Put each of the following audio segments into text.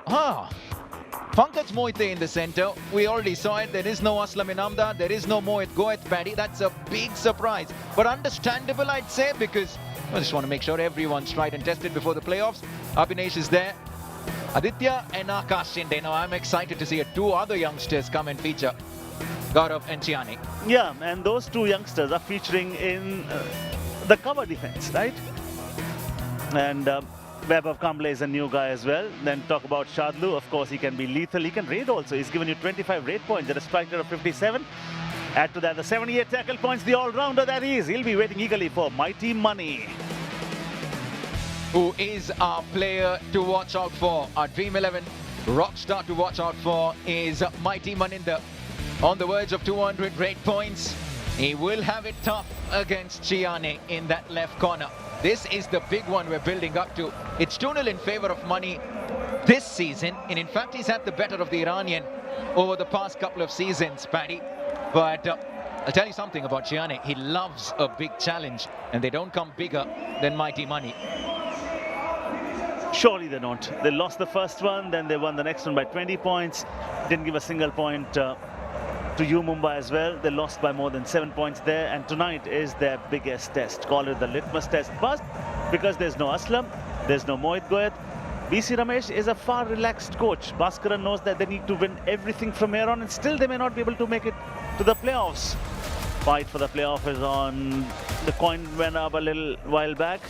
Pankaj Moite in the centre. We already saw it. There is no Aslam Inamdar. There is no Mohit Goeth, Paddy. That's a big surprise. But understandable, I'd say, because I just want to make sure everyone's tried and tested before the playoffs. Abhinesh is there. Aditya and Akash Shinde. Now, I'm excited to see two other youngsters come and feature. Gaurav and Chiani. Yeah, and those two youngsters are featuring in the cover defense, right? And Vaibhav Kamble is a new guy as well. Then talk about Shadlu. Of course, he can be lethal. He can raid also. He's given you 25 raid points at a strike rate of 57. Add to that the 78 tackle points, the all-rounder that he is. He'll be waiting eagerly for Mighty Money, who is our player to watch out for. Our Dream 11 rock star to watch out for is Mighty Maninder. On the verge of 200 raid points. He will have it tough against Chiane in that left corner. This is the big one we're building up to. It's 2-0 in favour of Money this season. And in fact, he's had the better of the Iranian over the past couple of seasons, Paddy. But I'll tell you something about Chiane. He loves a big challenge, and they don't come bigger than Mighty Money. Surely they don't. They lost the first one, then they won the next one by 20 points. Didn't give a single point to U Mumbai as well. They lost by more than 7 points there, and tonight is their biggest test. Call it the litmus test. But because there's no Aslam, there's no Mohit Goeth, BC Ramesh is a far relaxed coach. Bhaskaran knows that they need to win everything from here on, and still they may not be able to make it to the playoffs. Fight for the playoff is on. The coin went up a little while back.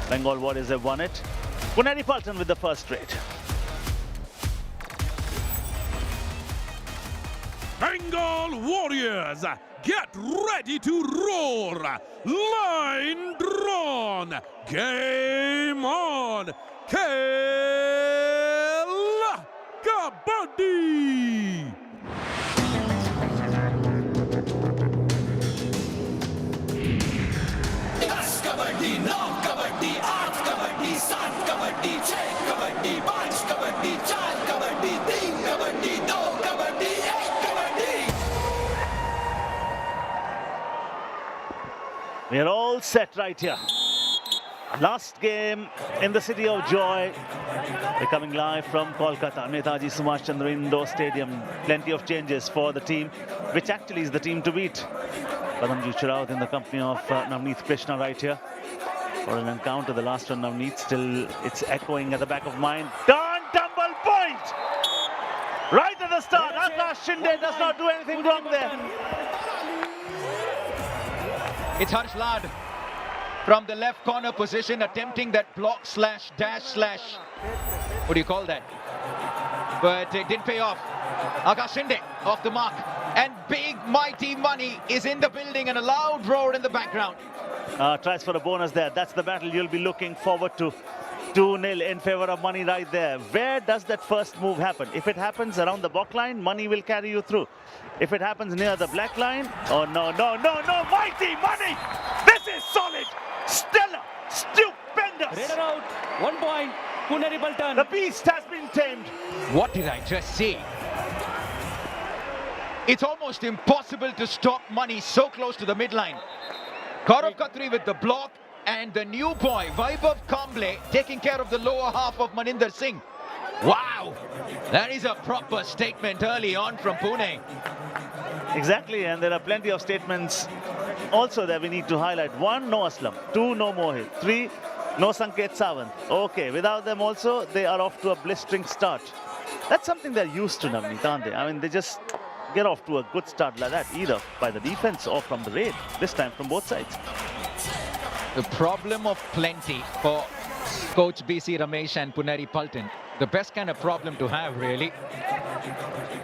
Bengal Warriors have won it. Puneri Paltan with the first raid. Bengal Warriors, get ready to roar! Line drawn! Game on! Khel Kabaddi! Dash Kabaddi, 9 Kabaddi, 8 Kabaddi, 7 Kabaddi, 6 Kabaddi, 5 Kabaddi, 4 Kabaddi, 3 Kabaddi, 2 Kabaddi, 1 Kabaddi. We are all set right here. Last game in the City of Joy. They're coming live from Kolkata, Netaji Subhash Chandra Indoor Stadium. Plenty of changes for the team, which actually is the team to beat. Padamji Chiraut in the company of Navneet Krishna right here for an encounter. The last one, Navneet, still it's echoing at the back of mind. Turn, tumble, point! Right at the start, Akash Shinde does not do anything wrong there. It's Harsh Lad from the left corner position, attempting that block slash dash slash, what do you call that? But it didn't pay off. Akash Shinde off the mark, and big Mighty Money is in the building, and a loud roar in the background. Tries for a bonus there. That's the battle you'll be looking forward to. 2-0 in favor of Money right there. Where does that first move happen? If it happens around the block line, Money will carry you through. If it happens near the black line, oh no, no, no, no, Mighty Money! This is solid, stellar, stupendous. Raider out, 1 point, Puneri Paltan. The beast has been tamed. What did I just see? It's almost impossible to stop Money so close to the midline. Gaurav Khatri with the block, and the new boy, Vaibhav Kamble, taking care of the lower half of Maninder Singh. Wow, that is a proper statement early on from Pune. Exactly, and there are plenty of statements also that we need to highlight. 1, no Aslam. 2, no Mohit. 3, no Sanket Sawant. Okay, without them also, they are off to a blistering start. That's something they're used to, Navneet, aren't they? I mean, they just get off to a good start like that, either by the defense or from the raid, this time from both sides. The problem of plenty for Coach BC Ramesh and Puneri Paltan. The best kind of problem to have, really.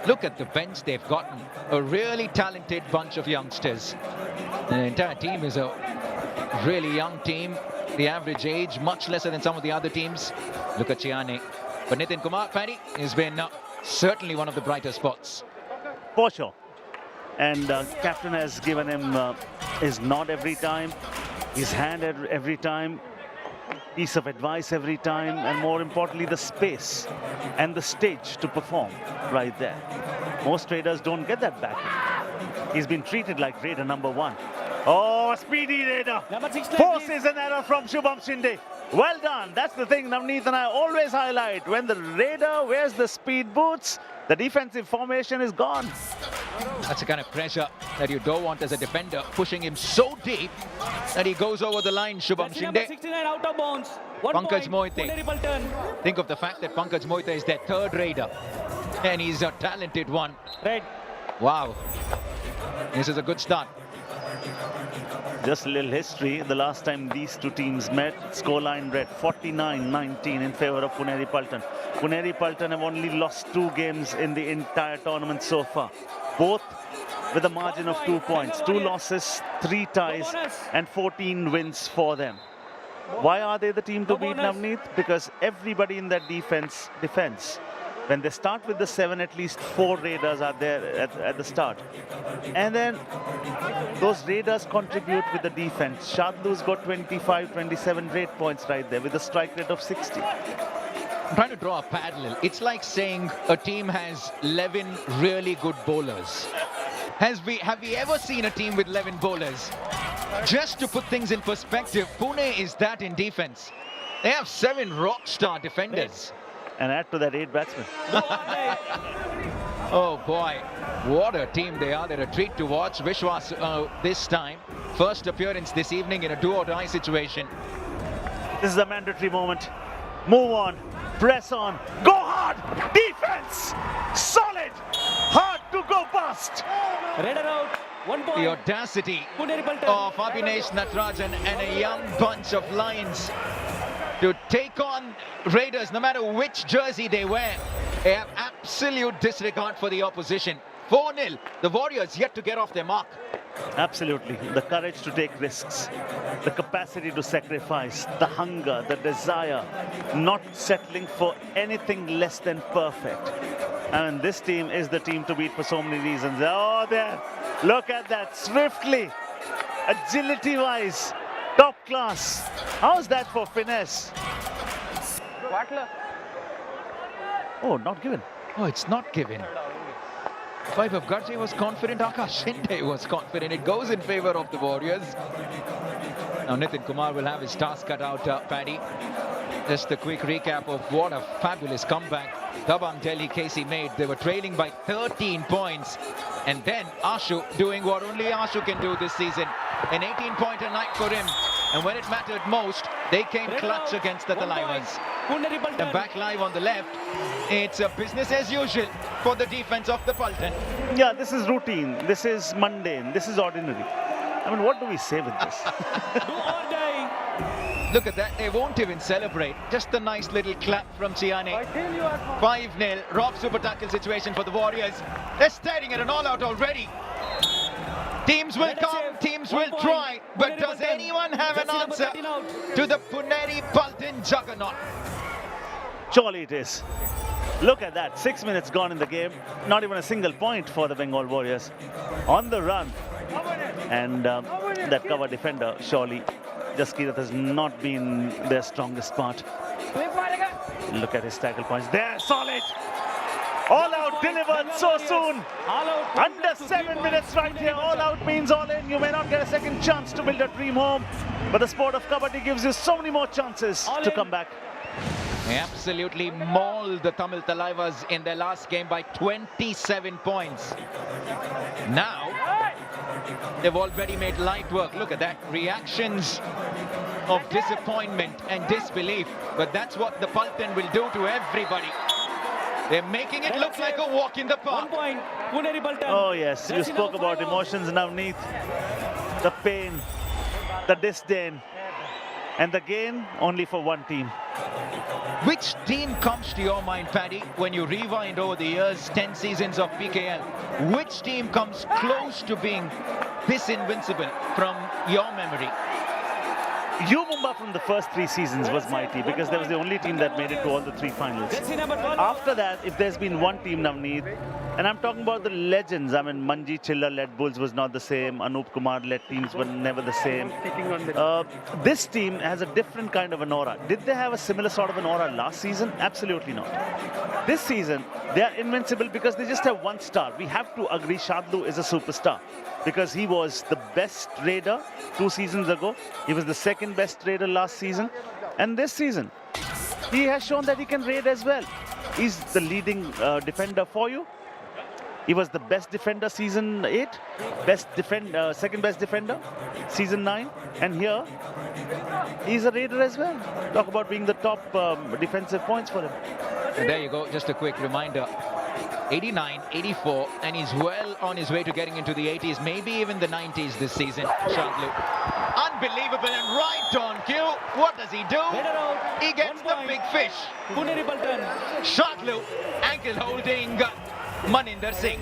Look at the bench they've gotten. A really talented bunch of youngsters. The entire team is a really young team. The average age much lesser than some of the other teams. Look at Chiane. But Nitin Kumar, Paddy, has been certainly one of the brighter spots. For sure. And captain has given him his nod every time, his hand every time, piece of advice every time, and more importantly, the space and the stage to perform right there. Most traders don't get that back. He's been treated like raider number 1. Oh, speedy Raider. Number 6, Forces an error from Shubham Shinde. Well done. That's the thing Navneet and I always highlight. When the Raider wears the speed boots, the defensive formation is gone. That's the kind of pressure that you don't want as a defender, pushing him so deep that he goes over the line. Shubham Number Shinde. 69 out of bounds. 1 Pankaj point. Moite. Puneri Paltan. Think of the fact that Pankaj Moite is their third Raider, and he's a talented one. Red. Wow. This is a good start. Just a little history. The last time these two teams met, scoreline read 49-19 in favor of Puneri Paltan. Puneri Paltan have only lost 2 games in the entire tournament so far. Both with a margin of 2 points. 2 losses, 3 ties, and 14 wins for them. Why are they the team to beat, Navneet? Because everybody in that defense defends. When they start with the 7, at least 4 Raiders are there at the start. And then those Raiders contribute with the defense. Shadlu's got 25, 27 rate points right there with a strike rate of 60. I'm trying to draw a parallel. It's like saying a team has 11 really good bowlers. Have we ever seen a team with 11 bowlers? Just to put things in perspective, Pune is that in defense. They have 7 rock star defenders. And add to that 8 batsmen. Oh boy, what a team they are. They're a treat to watch. Vishwas this time, first appearance this evening in a do-or-die situation. This is a mandatory moment. Move on, press on, go hard, defense, solid, hard to go bust. Raider out. 1 point. The audacity Puneri Paltan. of Abhinesh Natarajan and a young bunch of Lions to take on Raiders, no matter which jersey they wear. They have absolute disregard for the opposition. 4-0. The Warriors yet to get off their mark. Absolutely. The courage to take risks, the capacity to sacrifice, the hunger, the desire, not settling for anything less than perfect. I mean, this team is the team to beat for so many reasons. Oh, there. Look at that. Swiftly, agility-wise, top class. How's that for finesse? Oh, not given. Oh, it's not given. Vaibhav Garje was confident. Akash Shinde was confident. It goes in favor of the Warriors. Now Nitin Kumar will have his task cut out, Paddy. Just a quick recap of what a fabulous comeback Dabang Delhi KC made. They were trailing by 13 points. And then Ashu doing what only Ashu can do this season. An 18-pointer night for him. And when it mattered most, they came clutch against the Talaivas. And back live on the left, it's a business as usual for the defense of the Paltan. Yeah, this is routine. This is mundane. This is ordinary. I mean, what do we say with this? Do or die. Look at that. They won't even celebrate. Just a nice little clap from Siane. 5-0. Rob super tackle situation for the Warriors. They're staring at an all-out already. Teams will come, teams will try, but does anyone have an answer to the Puneri Paltan juggernaut? Surely it is. Look at that. 6 minutes gone in the game. Not even a single point for the Bengal Warriors. On the run. And that cover defender, surely, Jaskirat has not been their strongest part. Look at his tackle points. There, solid. All out delivered so soon. Under 7 minutes right here. All out means all in. You may not get a second chance to build a dream home, but the sport of Kabaddi gives you so many more chances to come back. They absolutely mauled the Tamil Talaivas in their last game by 27 points. Now, they've already made light work. Look at that. Reactions of disappointment and disbelief. But that's what the Paltan will do to everybody. They're making it look like a walk in the 1 park. point. Puneri Paltan. Oh yes, you spoke about emotions, Navneet. The pain, the disdain, and the gain only for one team. Which team comes to your mind, Paddy, when you rewind over the years, 10 seasons of PKL? Which team comes close to being this invincible from your memory? Mumbai from the first 3 seasons was mighty because there was the only team that made it to all the 3 finals. Jersey number 12. After that, if there's been one team, Navneet, And I'm talking about the legends. I mean, Manji Chilla-led Bulls was not the same. Anup Kumar-led teams were never the same. This team has a different kind of an aura. Did they have a similar sort of an aura last season? Absolutely not. This season, they are invincible because they just have one star. We have to agree Shadlu is a superstar because he was the best raider 2 seasons ago. He was the second best raider last season. And this season, he has shown that he can raid as well. He's the leading defender for you. He was the best defender season 8, second best defender season 9, and here he's a raider as well. Talk about being the top defensive points for him. And there you go, just a quick reminder. 89, 84, and he's well on his way to getting into the 80s, maybe even the 90s this season. Shadlu. Unbelievable and right on cue. What does he do? He gets the big fish. Puneri Paltan. Shadlu, ankle holding Maninder Singh.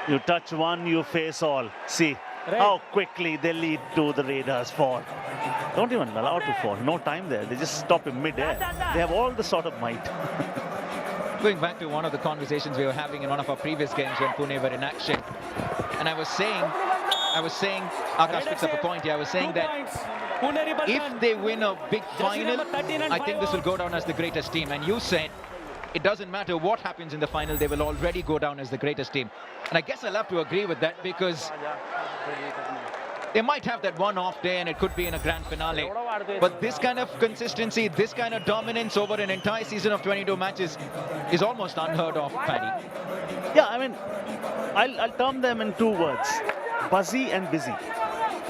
You touch one, you face all. See how quickly they lead to the Raiders' fall. Don't even allow to fall. No time there. They just stop him mid-air. They have all the sort of might. Going back to one of the conversations we were having in one of our previous games when Pune were in action, and I was saying, Akash picks up a point here. I was saying that if they win a big final, I think this will go down as the greatest team. And you said it doesn't matter what happens in the final, they will already go down as the greatest team. And I guess I'll have to agree with that because they might have that one off day and it could be in a grand finale. But this kind of consistency, this kind of dominance over an entire season of 22 matches is almost unheard of, Paddy. Yeah, I mean, I'll term them in 2 words. Buzzy and busy.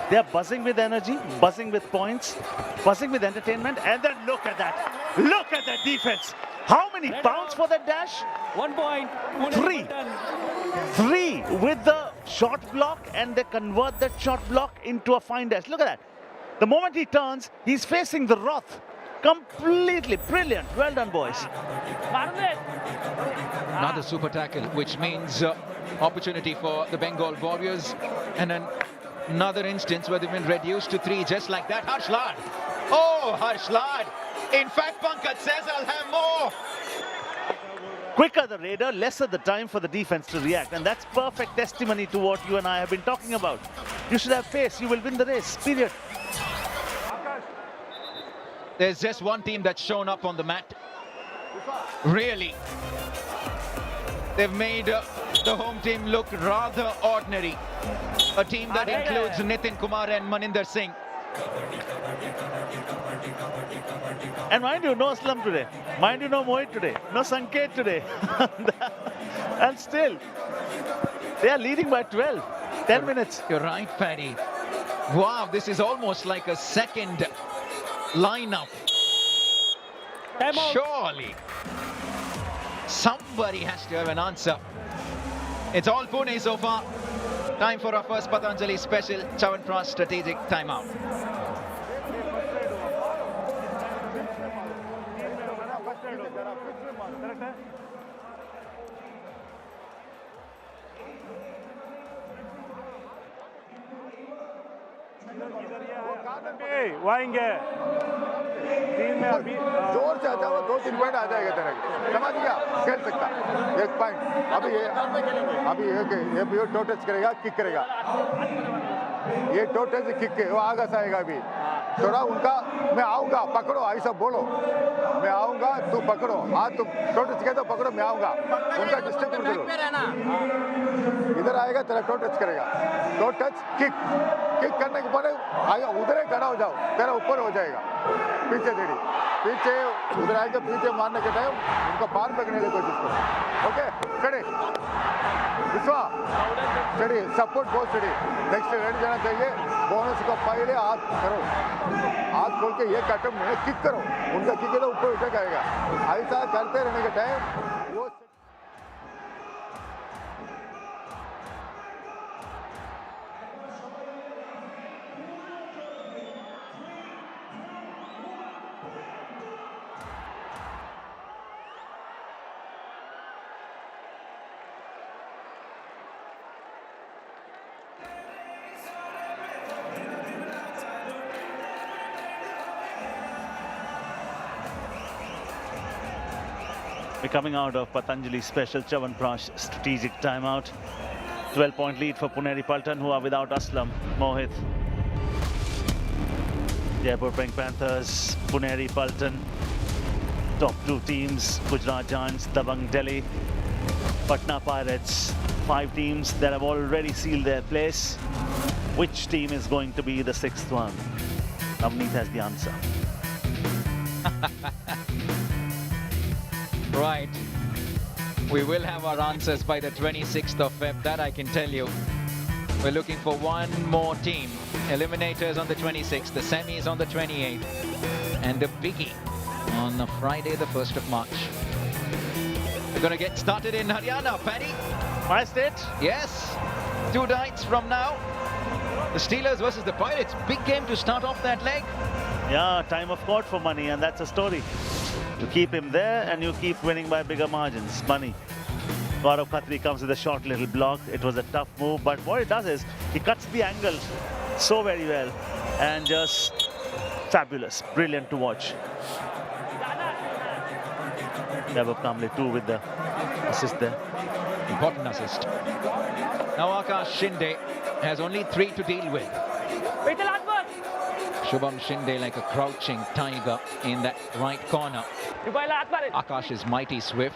They are buzzing with energy, buzzing with points, buzzing with entertainment. And then look at that. Look at that defense. How many pounds for that dash? 1 point. 3. 3 with the short block, and they convert that short block into a fine dash. Look at that. The moment he turns, he's facing the Roth. Completely brilliant. Well done, boys. Another super tackle, which means opportunity for the Bengal Warriors. And another instance where they've been reduced to 3 just like that. Harshland. Oh, Harshland. In fact, Pankaj says I'll have more. Quicker the raider, lesser the time for the defense to react. And that's perfect testimony to what you and I have been talking about. You should have pace. You will win the race, period. There's just one team that's shown up on the mat. Really. They've made the home team look rather ordinary. A team that includes Nitin Kumar and Maninder Singh. And mind you, no Aslam today. Mind you, no Mohit today. No Sanket today. And still, they are leading by 12. 10 minutes. You're right, Paddy. Wow, this is almost like a second lineup. Surely somebody has to have an answer. It's all Pune so far. Time for our first Patanjali special Chyawanprash strategic timeout. वाएंगे team में अभी जोर से आता है, 2-3 point आ जाएगा तेरे को, समझ गया? खेल सकता 1 पॉइंट। अभी ये टो टच करेगा, किक करेगा, ये टो टच किक के वो आगे से आएगा। अभी थोड़ा उनका मैं आऊंगा, पकड़ो, ऐसा बोलो, मैं आऊंगा, तू पकड़ो, हाँ तुम टो टच किया तो पकड़ो, मैं आऊंगा, उनका डिस्टर्ब करो। इधर आएगा तेरा टो टच करेगा, टो टच किक करने के बाद आगे उधर ही खड़ा हो जाओ, तेरा ऊपर हो जाएगा। पीछे तेरी पीछे उधर आएगा, पीछे मारने के टाइम उनका पार पकड़ने की कोशिश करो। ओके, स्टडी विश्वा, स्टडी सपोर्ट बहुत स्टडी। नेक्स्ट रेडी जाना चाहिए। बोनस का पहले हाथ करो, हाथ खोल के ये कटम में किक करो, उनका किक है तो ऊपर उठे जाएगा। ऐसा करते रहने के टाइम वो We're coming out of Patanjali special Chavanprash strategic timeout. 12-point lead for Puneri Paltan, who are without Aslam, Mohit. Jaipur Pink Panthers, Puneri Paltan. Top two teams, Gujarat Giants, Dabang Delhi, Patna Pirates. 5 teams that have already sealed their place. Which team is going to be the 6th one? Navneet has the answer. Right. We will have our answers by the 26th of Feb, that I can tell you. We're looking for one more team. Eliminators on the 26th, the semis on the 28th, and the biggie on the Friday, the 1st of March. We're going to get started in Haryana, Paddy. My state? Yes, 2 nights from now. The Steelers versus the Pirates. Big game to start off that leg. Yeah, time of court for Money, and that's a story. You keep him there and you keep winning by bigger margins. Money. Gaurav Khatri comes with a short little block. It was a tough move, but what it does is he cuts the angle so very well and just fabulous, brilliant to watch. Vaibhav Kamble too with the assist there. Important assist. Now Akash Shinde has only 3 to deal with. Shubham Shinde like a crouching tiger in that right corner. Akash is mighty swift.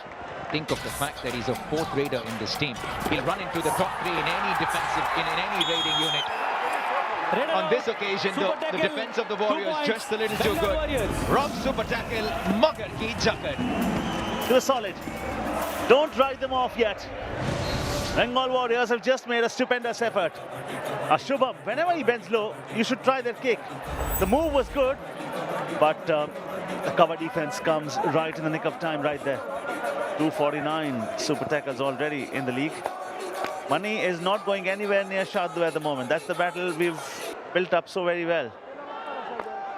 Think of the fact that he's a 4th raider in this team. He'll run into the top 3 in any defensive, in any raiding unit. On this occasion, though, the defense of the Warriors just a little too good. Wrong super tackle, Magar ki Jakar. It was solid. Don't write them off yet. Bengal Warriors have just made a stupendous effort. Shubham, whenever he bends low, you should try that kick. The move was good, but the cover defense comes right in the nick of time right there. 249 super tackles already in the league. Money is not going anywhere near Shadlu at the moment. That's the battle we've built up so very well.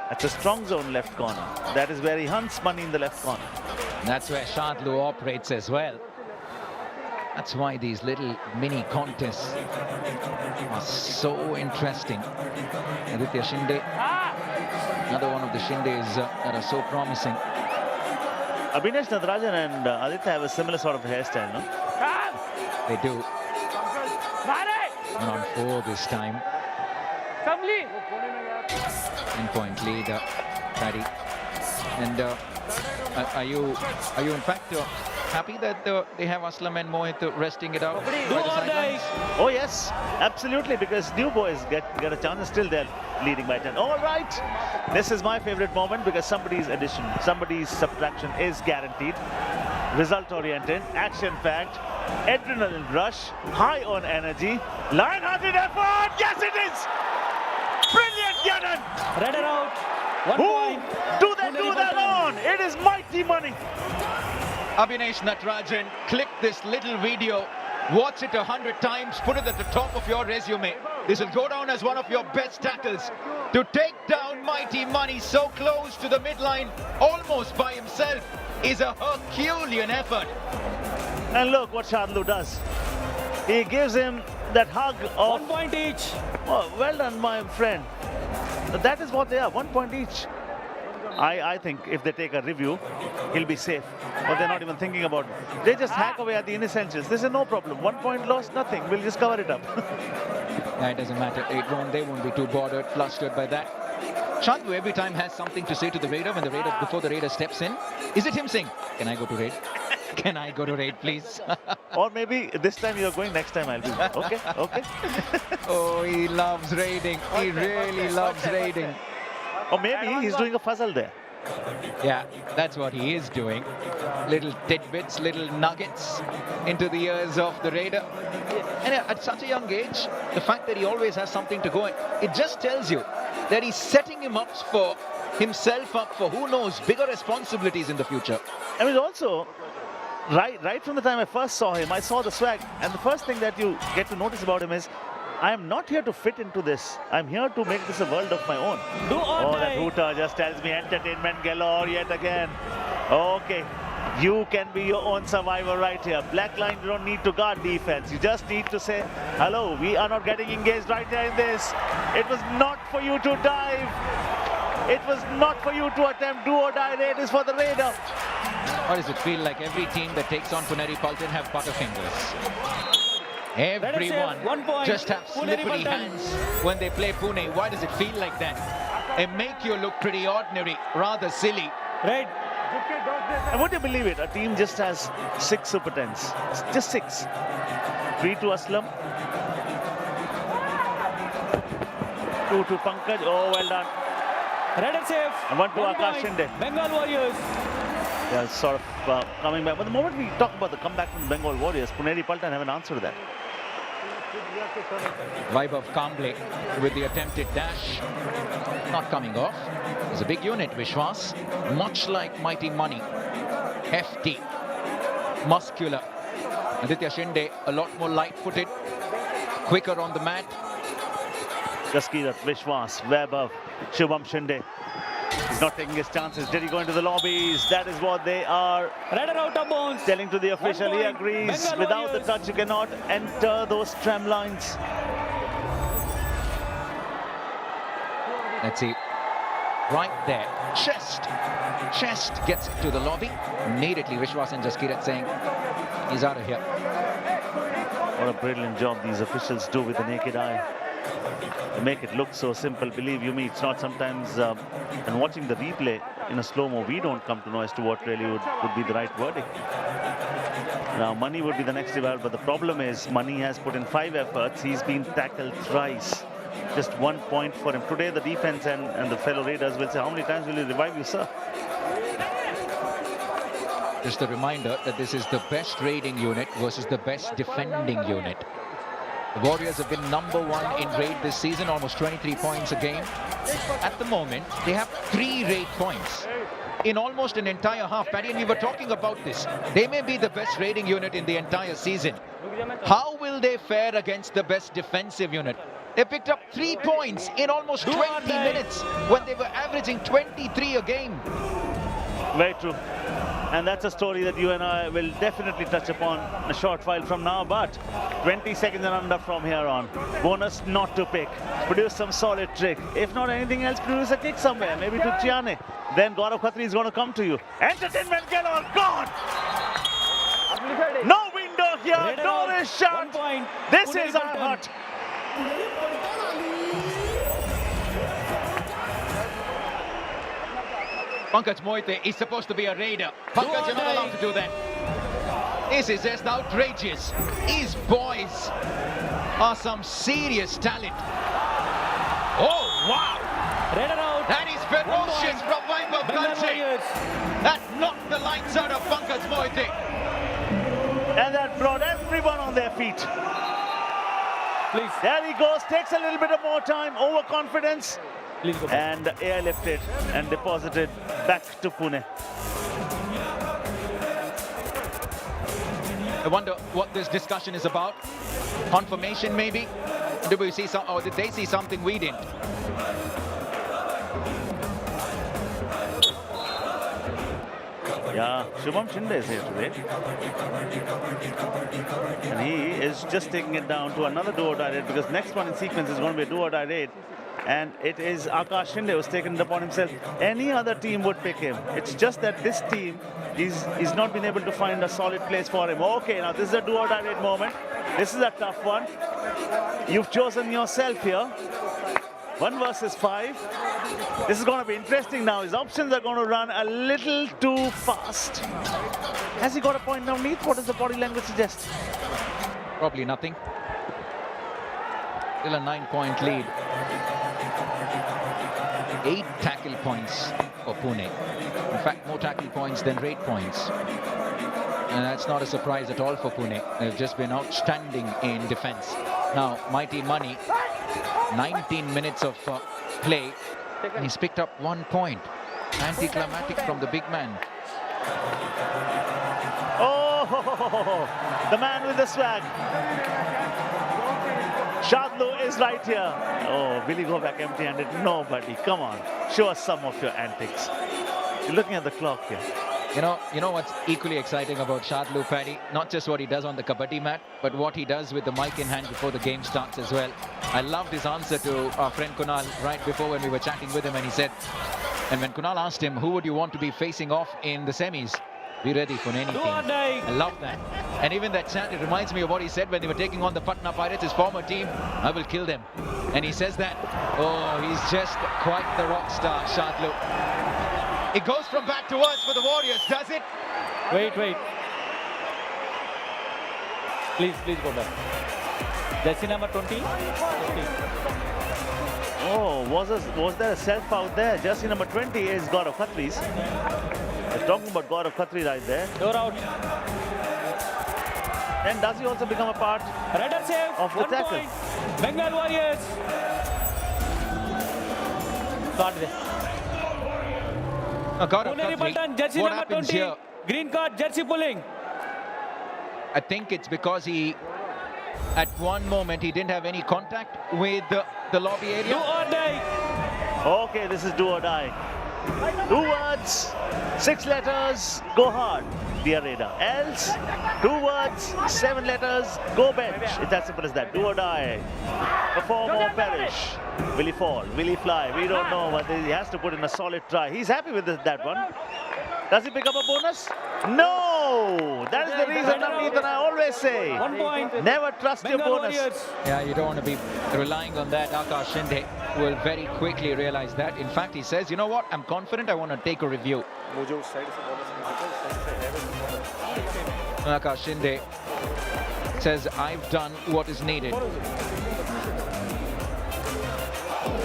That's a strong zone left corner. That is where he hunts Money in the left corner. That's where Shadlu operates as well. That's why these little mini contests are so interesting. Aditya Shinde, another one of the Shindes that are so promising. Abhinesh Natarajan and Aditya have a similar sort of hairstyle, no? They do. 1 on 4 this time. 10-point lead, Paddy. And are you in fact happy that they have Aslam and Mohit resting it out by the sidelines? Oh yes, absolutely, because new boys get a chance. Still they're leading by 10. All right, this is my favorite moment because somebody's addition, somebody's subtraction is guaranteed. Result oriented, action packed, adrenaline rush, high on energy, line-hearted effort. Yes, it is. Brilliant, Yannan. Raider out. 1 Who point. do that on? It is mighty Money. Abhinesh Natarajan, click this little video, watch it 100 times, put it at the top of your resume. This will go down as one of your best tackles. To take down mighty Money so close to the midline, almost by himself, is a Herculean effort. And look what Shadlu does. He gives him that hug of 1 point each. Oh, well done, my friend. That is what they are, 1 point each. I think if they take a review, he'll be safe. But they're not even thinking about it. They just hack away at the inessentials. This is no problem. 1 point loss, nothing. We'll just cover it up. Yeah, it doesn't matter. They won't be too bothered, flustered by that. Shadlu every time has something to say to the Raider when the Raider, before the Raider steps in. Is it him saying, "Can I go to raid? Can I go to raid, please?" Or maybe this time you're going, next time I'll be. Okay, okay. Oh, he loves raiding. He really loves raiding. Or maybe he's doing a puzzle there. Yeah, that's what he is doing. Little tidbits, little nuggets into the ears of the Raider. And at such a young age, the fact that he always has something to go in, it just tells you that he's setting himself up for who knows bigger responsibilities in the future. I mean, also, right from the time I first saw him, I saw the swag. And the first thing that you get to notice about him is, I am not here to fit into this. I'm here to make this a world of my own. That hooter just tells me entertainment galore yet again. Okay, you can be your own survivor right here. Black line, you don't need to guard defense. You just need to say, hello, we are not getting engaged right here in this. It was not for you to dive. It was not for you to attempt do or die raid. It is for the Raider. Or does it feel like every team that takes on Puneri Paltan have butterfingers? Everyone 1 point. just have Puneri slippery Paltan. hands when they play Pune. Why does it feel like that? It make you look pretty ordinary, rather silly. Right. And would you believe it? A team just has 6 Super 10s. Just 6. 3 to Aslam. 2 to Pankaj. Oh, well done. Red and safe. And 1 to 1 Akash point. Shinde. Bengal Warriors. Yeah, sort of coming back. But the moment we talk about the comeback from the Bengal Warriors, Puneri Paltan have an answer to that. Vaibhav Kamble with the attempted dash. Not coming off. It's a big unit, Vishwas. Much like Mighty Money. Hefty. Muscular. Aditya Shinde, a lot more light-footed. Quicker on the mat. Jaskirat, Vishwas, Vaibhav, Shubham Shinde. He's not taking his chances. Did he go into the lobbies? That is what they are Red and out of bounds. telling to the official. 1 He point. agrees. Bengal Without the Warriors. touch, you cannot enter those tram lines. Let's see. Right there. Chest. Chest gets to the lobby. Immediately, Vishwas and Jaskirat saying, he's out of here. What a brilliant job these officials do with the naked eye. They make it look so simple. Believe you me, it's not sometimes. And watching the replay in a slow-mo, we don't come to know as to what really would be the right verdict. Now, Money would be the next eval, but the problem is Money has put in 5 efforts. He's been tackled thrice. Just 1 point for him. Today, the defense and the fellow raiders will say, how many times will you revive you, sir? Just a reminder that this is the best raiding unit versus the best defending unit. The Warriors have been #1 in raid this season, almost 23 points a game. At the moment, they have 3 raid points in almost an entire half, Paddy, and we were talking about this. They may be the best raiding unit in the entire season. How will they fare against the best defensive unit? They picked up 3 points in almost 20 minutes when they were averaging 23 a game. Very true. And that's a story that you and I will definitely touch upon a short while from now. But 20 seconds and under from here on. Bonus not to pick. Produce some solid trick. If not anything else, produce a kick somewhere. Maybe to Chiane. Then Gaurav Khatri is going to come to you. Entertainment galore gone. No window here. Red and Door out. is shut. 1 point. This Puneri is our Paltan. hut. Pankaj Moite is supposed to be a raider. Pankaj, you're not allowed to do that. This is just outrageous. These boys are some serious talent. Oh, wow. Red and out. That is ferocious from Vaibhav Bengal Kamble. Warriors. That knocked the lights out of Pankaj Moite. And that brought everyone on their feet. Please. There he goes. Takes a little bit of more time. Overconfidence. Please go back. And airlifted and deposited back to Pune. I wonder what this discussion is about. Confirmation, maybe? Did we see some, or did they see something we didn't? Yeah, Shubham Shinde is here today. And he is just taking it down to another do-or-die raid, because next one in sequence is going to be a do-or-die raid. And it is Akash Shinde who's taken it upon himself. Any other team would pick him. It's just that this team is not been able to find a solid place for him. Okay, now this is a do-or-die raid moment. This is a tough one. You've chosen yourself here. 1 versus 5. This is going to be interesting now. His options are going to run a little too fast. Has he got a point underneath? What does the body language suggest? Probably nothing. Still a 9-point lead. 8 tackle points for Pune. In fact, more tackle points than raid points. And that's not a surprise at all for Pune. They've just been outstanding in defense. Now, Mighty Money, 19 minutes of play, and he's picked up 1 point. Anticlimactic from the big man. Oh, the man with the swag. Shadlu is right here. Oh, will he go back empty-handed? Nobody. Come on, show us some of your antics. You're looking at the clock here. You know what's equally exciting about Shadlu, Paddy? Not just what he does on the Kabaddi mat, but what he does with the mic in hand before the game starts as well. I loved his answer to our friend Kunal right before when we were chatting with him, and he said, and when Kunal asked him, who would you want to be facing off in the semis? Be ready for anything. Do or die. I love that. And even that chant, it reminds me of what he said when they were taking on the Patna Pirates, his former team. I will kill them. And he says that. Oh, he's just quite the rock star, Shadlu. It goes from bad to worse for the Warriors, does it? Wait. Please go back. Jersey number 20. Oh, was there a self out there? Jersey number 20 is Gaurav Khatri's. They're talking about Gaurav Khatri right there. You're out. And does he also become a part Raider save. of the 1 tackle? point. Bengal Warriors. Got this. Puneri Paltan, jersey what number happens 20. here? Green card, jersey pulling. I think it's because at one moment, he didn't have any contact with the lobby Do area. or die. Okay, this is do or die. 2 words, 6 letters, go hard, dear Raider. Else, 2 words, 7 letters, go bench. It's as simple as that. Do or die. Perform or perish. Will he fall? Will he fly? We don't know, but he has to put in a solid try. He's happy with that one. Does he pick up a bonus? No! That is the reason, Navneet, and I always say, 1 point. never trust your Bengal bonus. Warriors. Yeah, you don't want to be relying on that. Akash Shinde will very quickly realize that. In fact, he says, you know what? I'm confident. I want to take a review. Akash Shinde says, I've done what is needed.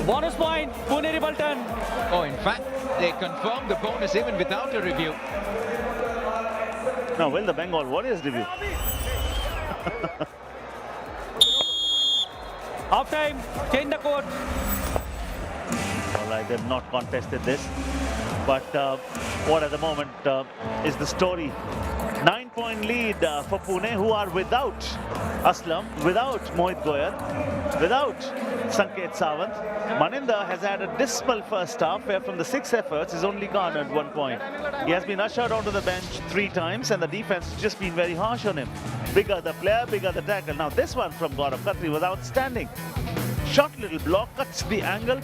Bonus point. Puneri Paltan. Oh, in fact, they confirmed the bonus even without a review. Now, will the Bengal Warriors review? Half time. Change the court. All right, they've not contested this. But what at the moment is the story? 9-point lead for Pune, who are without Aslam, without Mohit Goyal, without Sanket Sawant. Maninder has had a dismal first half, where from the 6 efforts, he's only garnered 1 point. He has been ushered onto the bench 3 times, and the defense has just been very harsh on him. Bigger the player, bigger the tackle. Now this one from Gaurav Khatri was outstanding. Short little block, cuts the angle.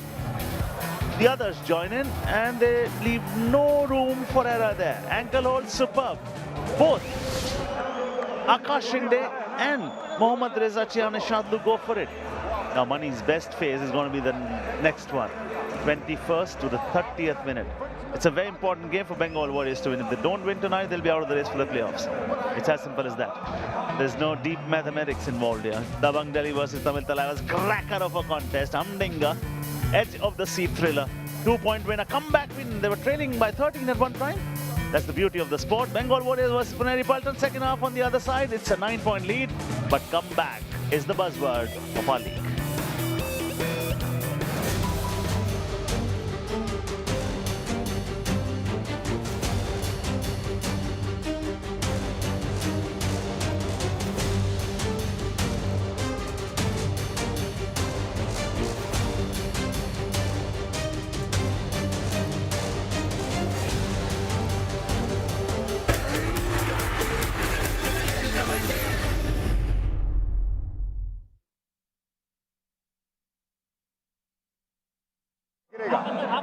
The others join in, and they leave no room for error there. Ankle hold superb. Both Akash Shinde and Mohammad Reza Chiane Shadlu go for it. Now Mani's best phase is going to be the next one, 21st to the 30th minute. It's a very important game for Bengal Warriors to win. If they don't win tonight, they'll be out of the race for the playoffs. It's as simple as that. There's no deep mathematics involved here. Dabang Delhi versus Tamil Talagas, cracker of a contest. Humdinger, edge of the seat thriller. 2-point win, a comeback win. They were trailing by 13 at one time. That's the beauty of the sport. Bengal Warriors versus Puneri Paltan, second half on the other side. It's a 9-point lead, but comeback is the buzzword of our league.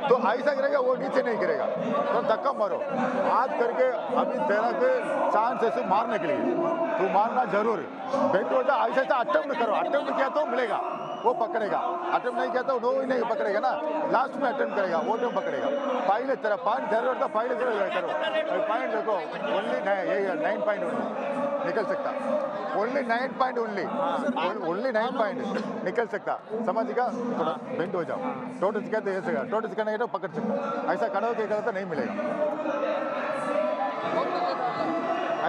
तो ऐसा गिरेगा, वो नीचे नहीं गिरेगा, तो धक्का मारो हाथ करके। अभी तेरा के चांस है मारने के लिए, तो मारना जरूर। बेट हो जा, ऐसा ऐसा अटेम्प्ट करो। अटेम्प्ट किया तो मिलेगा, वो पकड़ेगा। अटेम्प्ट नहीं किया तो वो ही नहीं पकड़ेगा ना, लास्ट में अटेम्प्ट करेगा, वो टाइम पकड़ेगा। पहले तेरा पॉइंट जरूर था, पहले करो। पॉइंट देखो, ओनली 9 पॉइंट निकल सकता, ओनली 9 पॉइंट, ओनली 9 पॉइंट निकल सकता। समझेगा? थोड़ा बेंट हो जाओ। टोटल कहते ऐसे, टोटल करने तो पकड़ सकता। ऐसा खड़ा होकर करता नहीं मिलेगा।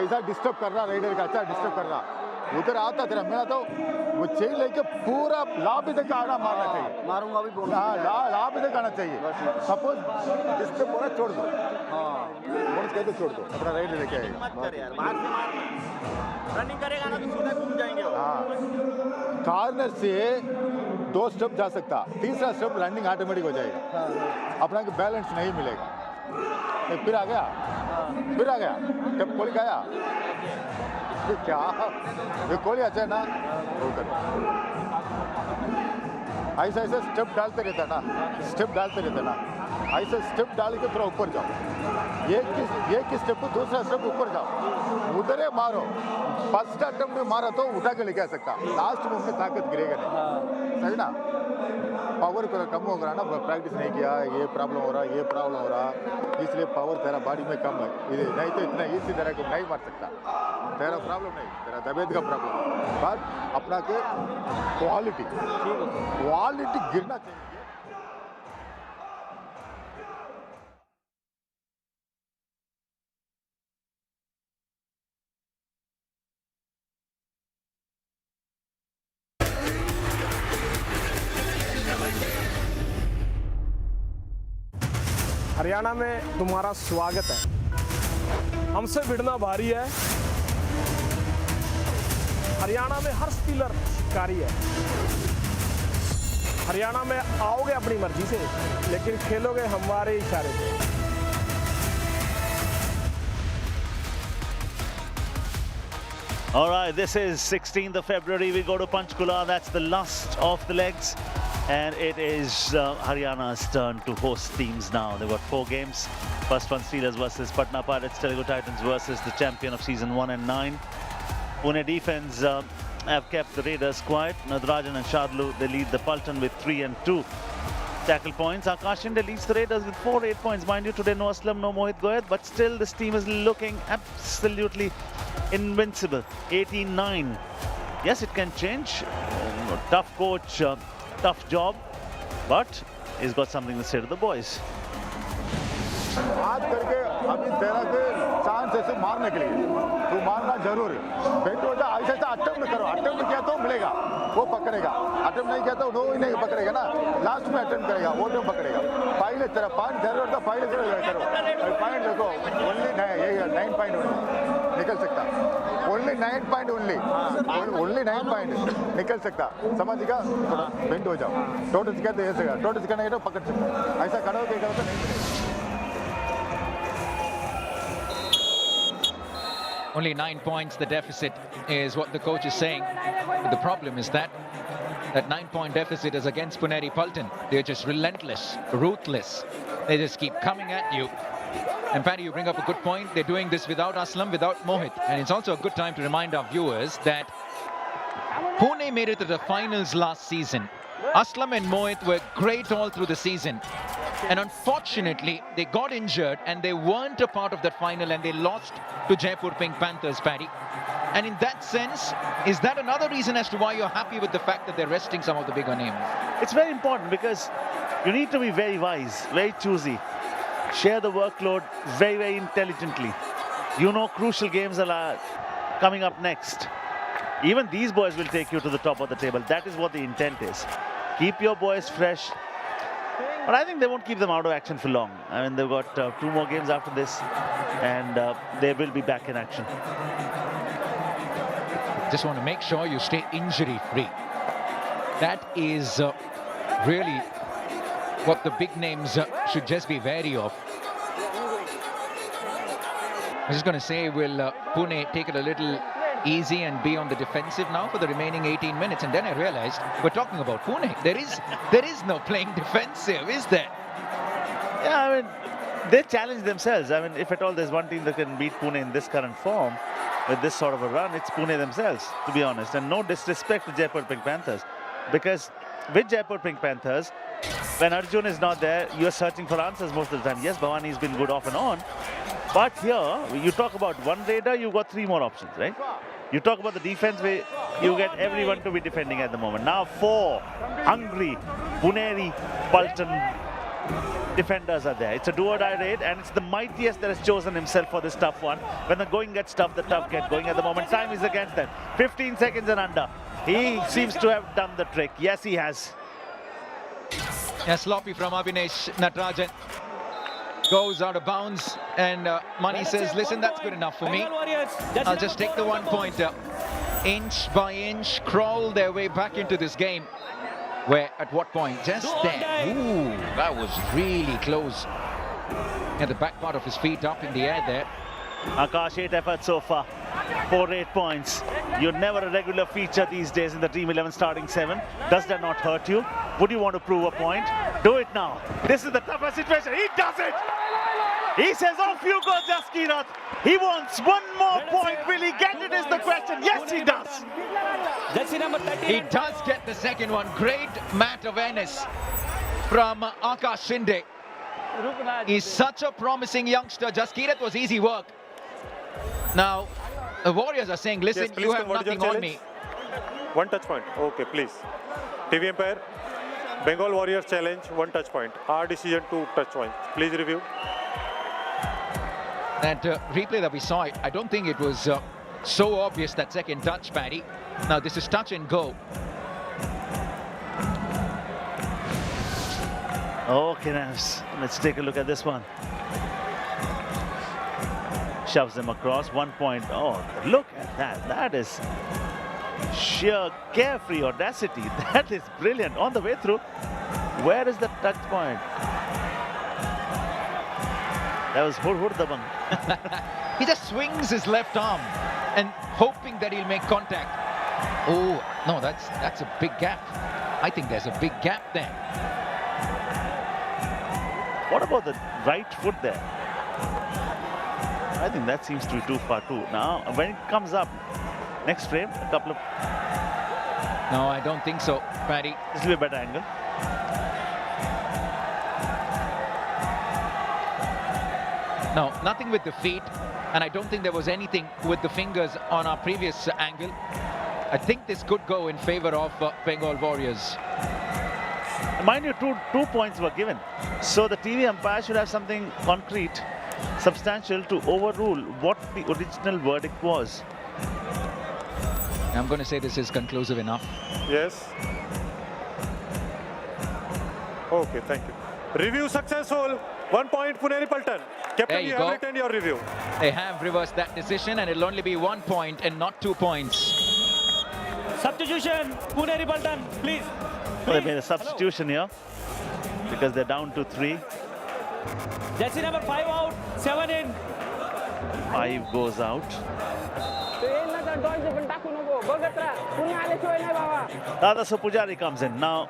ऐसा डिस्टर्ब कर रहा राइडर का, अच्छा डिस्टर्ब कर रहा। उधर आता तेरा मेरा तो वो चेन लेके पूरा लाभ तक आना मारना चाहिए। मारूंगा अभी बोल। हाँ, लाभ तक आना चाहिए। सपोज डिस्टर्ब पूरा छोड़ दो। हाँ, बोनस कहते छोड़ दो, अपना राइडर लेके आएगा। मत कर यार, बाहर से मार। रनिंग करेगा ना तो सीधा घूम जाएंगे। हाँ, कॉर्नर से 2 स्टेप जा सकता, तीसरा स्टेप लैंडिंग ऑटोमेटिक हो जाएगा। अपना को बैलेंस नहीं मिलेगा। फिर आ गया, फिर आ गया, जब कोहली का आया क्या, ये कोहली अच्छा है ना, ऐसा ऐसा स्टेप डालते रहता ना, स्टेप डालते रहता ना। ऐसे स्टेप डाल के थोड़ा ऊपर जाओ, एक ही स्टेप दूसरा स्टेप ऊपर जाओ, उधर मारो। फर्स्ट अटेम्प्ट में मारा तो उठा के लेके आ सकता, लास्ट में उसमें ताकत गिरेगा नहीं, सही ना। पावर कम हो रहा ना, प्रैक्टिस नहीं किया, ये प्रॉब्लम हो रहा, इसलिए पावर तेरा बॉडी में कम है, नहीं तो इतना इसी तरह को नहीं मार सकता। तेरा प्रॉब्लम नहीं, तेरा तबीयत का प्रॉब्लम, बट अपना के क्वालिटी गिरना चाहिए। हरियाणा में तुम्हारा स्वागत है। हमसे भिड़ना भारी है। हरियाणा में हर स्पिनर शिकारी है। हरियाणा में आओगे अपनी मर्जी से, लेकिन खेलोगे हमारे इशारे से। All right, this is 16th of February. We go to Panchkula. That's the last of the legs. And it is Haryana's turn to host teams now. They've got 4 games. First one, Steelers versus Patna Pirates, Telugu Titans versus the champion of season 1 and 9. Pune defense have kept the Raiders quiet. Nadrajan and Shadlu, they lead the Paltan with 3 and 2 tackle points. Akash Shinde leads the Raiders with 8 points. Mind you, today no Aslam, no Mohit Goyat, but still this team is looking absolutely invincible. 18-9. Yes, it can change. Tough coach, tough job, but he's got something to say to the boys. आज करके अभी तेरा के chance ऐसे मारने के लिए तू मारना जरूर है। बेट हो जा, ऐसे अटेम्प्ट करो, अटेम्प्ट किया तो मिलेगा, वो पकड़ेगा, अटेम्प्ट नहीं किया तो वो ही नहीं पकड़ेगा ना, लास्ट में अटेम्प्ट करेगा, वो तो पकड़ेगा। पहले तेरा पॉइंट जरूर था, पहले करो, पॉइंट देखो, ओनली 9 पॉइंट निकल सकता, ओनली 9 पॉइंट ओनली 9 पॉइंट निकल सकता, समझेगा। बेंट हो जाओ, टोटल कहते ऐसे टोटल करने तो पकड़ सकता, ऐसा करोगे तो नहीं मिलेगा। Only 9 points the deficit is what the coach is saying. But the problem is that 9-point deficit is against Puneri Paltan. They're just relentless, ruthless. They just keep coming at you. And Paddy, you bring up a good point. They're doing this without Aslam, without Mohit. And it's also a good time to remind our viewers that Pune made it to the finals last season. Aslam and Mohit were great all through the season. And unfortunately, they got injured and they weren't a part of that final and they lost to Jaipur Pink Panthers, Paddy. And in that sense, is that another reason as to why you're happy with the fact that they're resting some of the bigger names? It's very important because you need to be very wise, very choosy. Share the workload very, very intelligently. You know crucial games are coming up next. Even these boys will take you to the top of the table. That is what the intent is. Keep your boys fresh. But I think they won't keep them out of action for long. I mean, they've got 2 more games after this, and they will be back in action. Just want to make sure you stay injury-free. That is really what the big names should just be wary of. I was just going to say, will Pune take it a little easy and be on the defensive now for the remaining 18 minutes? And then I realized we're talking about Pune. There is no playing defensive, is there? Yeah, I mean, they challenge themselves. I mean, if at all there's one team that can beat Pune in this current form, with this sort of a run, it's Pune themselves, to be honest. And no disrespect to Jaipur Pink Panthers, because with Jaipur Pink Panthers, when Arjun is not there, you're searching for answers most of the time. Yes, Bhavani's been good off and on, but here, you talk about one raider, you've got 3 more options, right? You talk about the defense, where you get everyone to be defending at the moment. Now 4 hungry Puneri Paltan defenders are there. It's a do-or-die raid, and it's the mightiest that has chosen himself for this tough one. When the going gets tough, the tough get going. At the moment, time is against them. 15 seconds and under. He seems to have done the trick. Yes, he has. Yeah, sloppy from Abhinesh Natarajan. Goes out of bounds, and Mani says, listen, that's good enough for me. I'll just take the 1 pointer. Inch by inch, crawl their way back into this game. Where, at what point? Just there. Ooh, that was really close. Yeah, the back part of his feet up in the air there. Akash, 8 efforts so far for 8 points. You're never a regular feature these days in the Team 11 starting 7. Does that not hurt you? Would you want to prove a point? Do it now. This is the toughest situation. He does it. He says, off you go, Jaskirat. He wants one more point. Will he get it is the question. Yes, he does. Jersey number 13. He does get the second one. Great mat awareness from Akash Shinde. He's such a promising youngster. Jaskirat was easy work. Now, the Warriors are saying, listen, Yes, please you have come. What is your nothing on challenge? me. One touch point. Okay, please. TV umpire. Bengal Warriors challenge. One touch point. Our decision, 2 touch points. Please review. That replay that we saw, I don't think it was so obvious, that second touch, Paddy. Now, this is touch and go. Okay, Navs. Let's take a look at this one. Shoves them across. 1 point. Oh, look at that. That is sheer carefree audacity. That is brilliant. On the way through. Where is the touch point? That was Hur Dabang. He just swings his left arm and hoping that he'll make contact. Oh, no, that's a big gap. I think there's a big gap there. What about the right foot there? I think that seems to be too far too. Now, when it comes up, next frame, a couple of... No, I don't think so, Paddy. This will be a better angle. No, nothing with the feet. And I don't think there was anything with the fingers on our previous angle. I think this could go in favor of Bengal Warriors. Mind you, two points were given. So the TV umpire should have something concrete, substantial to overrule what the original verdict was. I'm going to say this is conclusive enough. Yes. Okay, thank you. Review successful. 1 point, Puneri Paltan. There Captain, you you go. have written your review. They have reversed that decision, and it'll only be 1 point and not 2 points. Substitution. Puneri Paltan, please. So they made a substitution here because they're down to 3. Jersey number 5 out, 7 in. 5 goes out. Dadaso Pujari comes in. Now,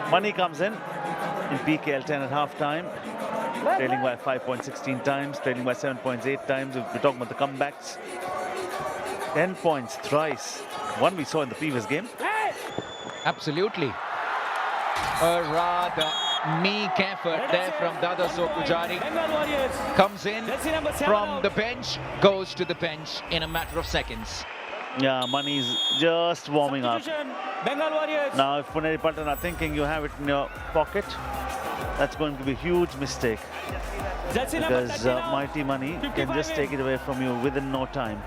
Money comes in PKL 10 at half time. Trailing by 5.16 times, trailing by 7.8 times. We're talking about the comebacks. 10 points thrice. One we saw in the previous game. Absolutely. A rather meek effort there from Dadaso Pujari. Bengal Warriors. Comes in Jersey number 7 from out. the bench, goes to the bench in a matter of seconds. Yeah, Money's just warming up. Substitution. Bengal Warriors. Now, if Puneri Paltan are thinking you have it in your pocket, that's going to be a huge mistake. Jersey number Because 13 out. Mighty Money can 55 just take it away from you within no time.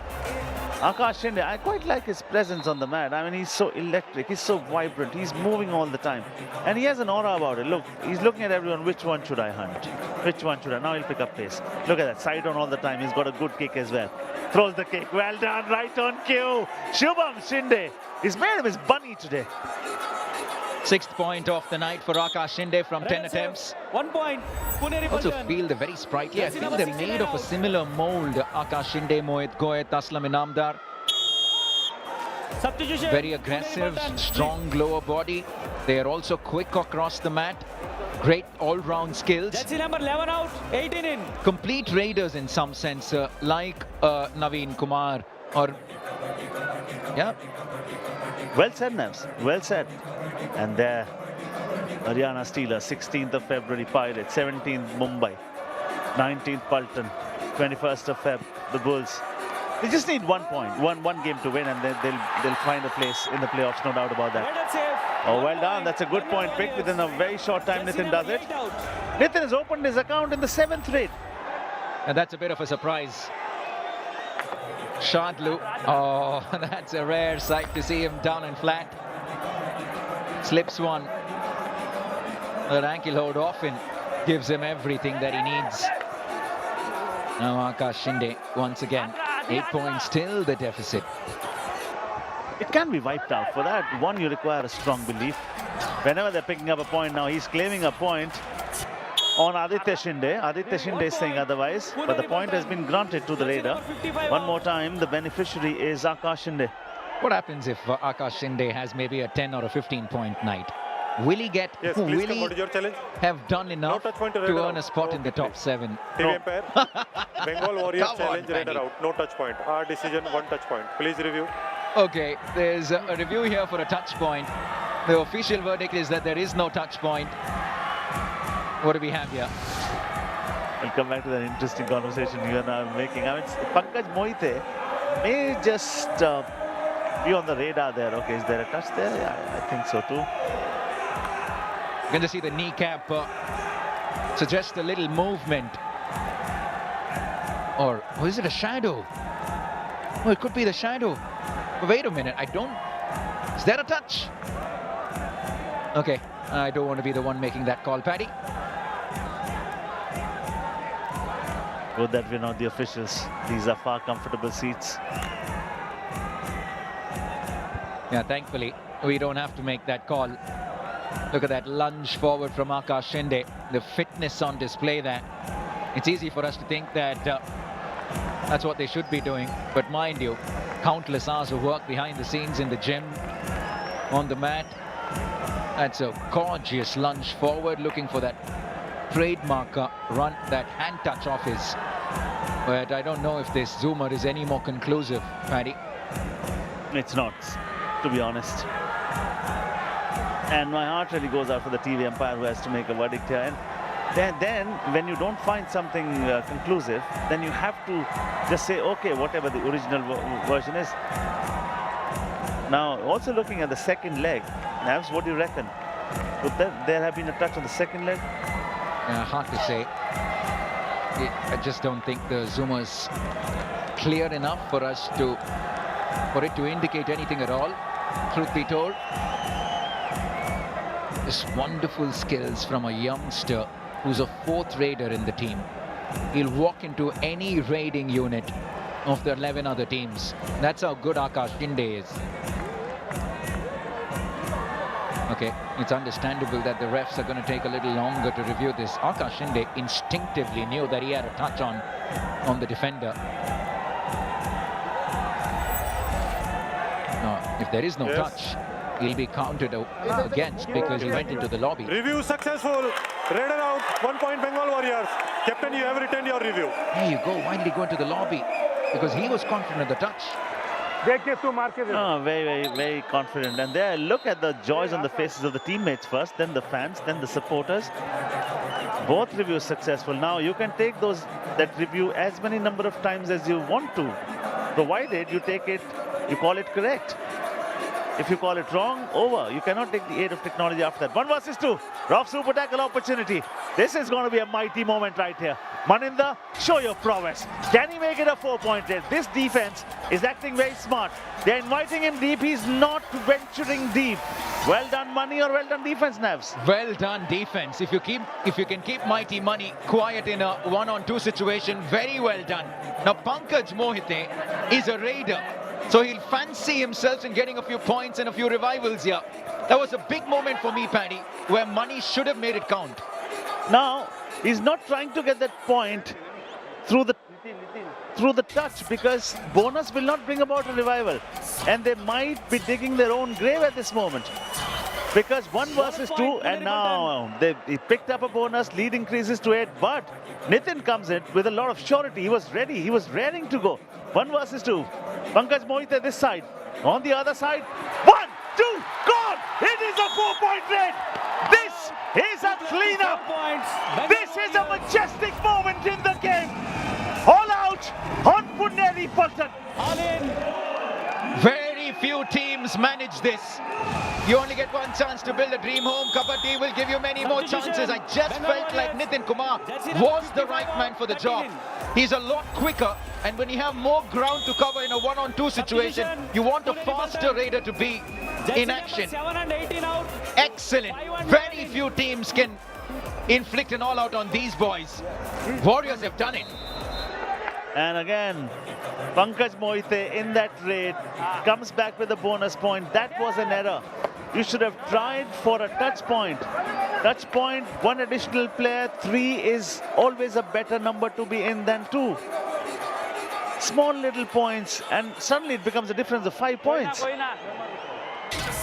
Akash Shinde, I quite like his presence on the mat. I mean, he's so electric, he's so vibrant, he's moving all the time. And he has an aura about it. Look, he's looking at everyone, which one should I hunt? Which one should I? Now he'll pick up pace. Look at that, side on all the time. He's got a good kick as well. Throws the kick, well done, right on cue. Shubham Shinde, he's made him his bunny today. 6th point of the night for Akash Shinde from 10 Red save. attempts. 1 point. Puneri Also Paltan. feel they're very sprightly. I Jersey feel number they're 69 made of a out. similar mold. Akash Shinde, Mohit Goyet, Aslam Inamdar. Substitution. Very aggressive, Puneri Paltan. strong lower body. They are also quick across the mat. Great all-round skills. Jersey number 11 out, 18 in. Complete raiders in some sense, like Naveen Kumar or... Yeah, Well said, Nams. Well said. And there, Haryana Steelers, 16th of February, Pirates, 17th Mumbai, 19th Paltan, 21st of Feb, the Bulls. They just need 1 point, one game to win, and then they'll find a place in the playoffs, no doubt about that. Red save. Oh, well done. That's a good point pick. Within a very short time, Jersey Nitin number does it. 8 out. Nitin has opened his account in the 7th raid. and that's a bit of a surprise. Shadlu, oh, that's a rare sight to see him down and flat. Slips one. That ankle hold often gives him everything that he needs. Now Akash Shinde once again. 8 points still the deficit. It can be wiped out. For that, one, you require a strong belief. Whenever they're picking up a point now, he's claiming a point on Aditya Shinde. Aditya Shinde is saying otherwise, but the point has been granted to the Raider. One more time, the beneficiary is Akash Shinde. What happens if Akash Shinde has maybe a 10 or a 15 point night? Will he get? Yes, Will please come. he What is your challenge? have done enough touch point, to red earn a out. spot in the Okay, top please. 7? TV Empire. Bengal Warriors Come on, challenge, red Paddy. out. No touch point. Our decision, 1 touch point. Please review. Okay, there's a review here for a touch point. The official verdict is that there is no touch point. What do we have here? I'll come back to that interesting conversation you and I are making. I mean, Pankaj Mohite may just be on the radar there. Okay, is there a touch there? Yeah, I think so too. You're going to see the kneecap suggest a little movement. Or is it a shadow? Oh, it could be the shadow. Wait a minute, I don't... Is there a touch? Okay, I don't want to be the one making that call, Paddy. Good that we're not the officials. These are far comfortable seats. Yeah, thankfully, we don't have to make that call. Look at that lunge forward from Akash Shinde. The fitness on display there. It's easy for us to think that that's what they should be doing. But mind you, countless hours of work behind the scenes in the gym, on the mat. That's a gorgeous lunge forward, looking for that trademark run, that hand touch off his. But I don't know if this zoomer is any more conclusive, Paddy. It's not, to be honest. And my heart really goes out for the TV umpire who has to make a verdict here. And then when you don't find something conclusive, then you have to just say, okay, whatever the original version is. Now, also looking at the second leg, Navs, what do you reckon? Would there have been a touch on the second leg? Hard to say. I just don't think the zoomer is clear enough for it to indicate anything at all, truth be told. Just wonderful skills from a youngster who's a 4th raider in the team. He'll walk into any raiding unit of the 11 other teams. That's how good Akash Shinde is. Okay, it's understandable that the refs are going to take a little longer to review this. Akash Shinde instinctively knew that he had a touch on the defender. Now, if there is no touch, he'll be counted against because he went into the lobby. Review successful. Red out. 1 point Bengal Warriors. Captain, you have returned your review. There you go. Why did he go into the lobby? Because he was confident of the touch. Oh, very, very, very confident. And there, look at the joys on the faces of the teammates first, then the fans, then the supporters. Both reviews successful. Now, you can take that review as many number of times as you want to, provided you take it, you call it correct. If you call it wrong, over. You cannot take the aid of technology after that. 1 versus 2. Rough super tackle opportunity. This is going to be a mighty moment right here. Maninder, show your prowess. Can he make it a 4-point raid? This defense is acting very smart. They're inviting him deep. He's not venturing deep. Well done, Money, or well done defense, Navs? Well done defense. If you can keep Mighty Money quiet in a 1-on-2 situation, very well done. Now Pankaj Mohite is a raider, so he'll fancy himself in getting a few points and a few revivals here. That was a big moment for me, Paddy, where Money should have made it count. Now, he's not trying to get that point through the touch, because bonus will not bring about a revival. And they might be digging their own grave at this moment. Because 1 versus 2, and now he picked up a bonus, lead increases to 8, but Nitin comes in with a lot of surety. He was ready, he was raring to go. 1 versus 2. Pankaj Mohite this side. On the other side, 1, 2, gone! It is a 4-point raid! This is a cleanup! This is a majestic moment in the game! All out on Puneri Paltan. All in. Very few teams manage this. You only get one chance to build a dream home. Kabaddi will give you many more chances. I just felt like Nitin Kumar was the right man for the job. He's a lot quicker, and when you have more ground to cover in a 1-on-2 situation, you want a faster raider to be in action. Excellent. Very few teams can inflict an all-out on these boys. Warriors have done it. And again, Pankaj Mohite in that raid comes back with a bonus point. That was an error. You should have tried for a touch point. Touch point, 1 additional player, 3 is always a better number to be in than 2. Small little points, and suddenly it becomes a difference of 5 points.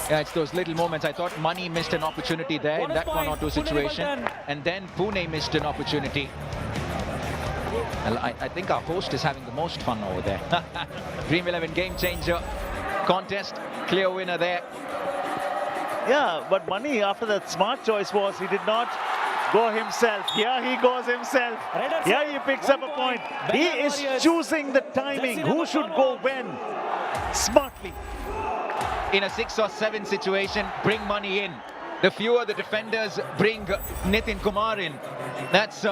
Yeah, it's those little moments. I thought Mani missed an opportunity there in that 1-or-2 situation, and then Pune missed an opportunity. Well, I think our host is having the most fun over there. Dream 11 game changer contest, clear winner there. Yeah, but Mani, after that smart choice was he did not go himself. Here he goes himself. Here he picks up a point. He is choosing the timing. Who should go when? Smartly. In a 6 or 7 situation, bring Mani in. The fewer the defenders, bring Nitin Kumar in. That's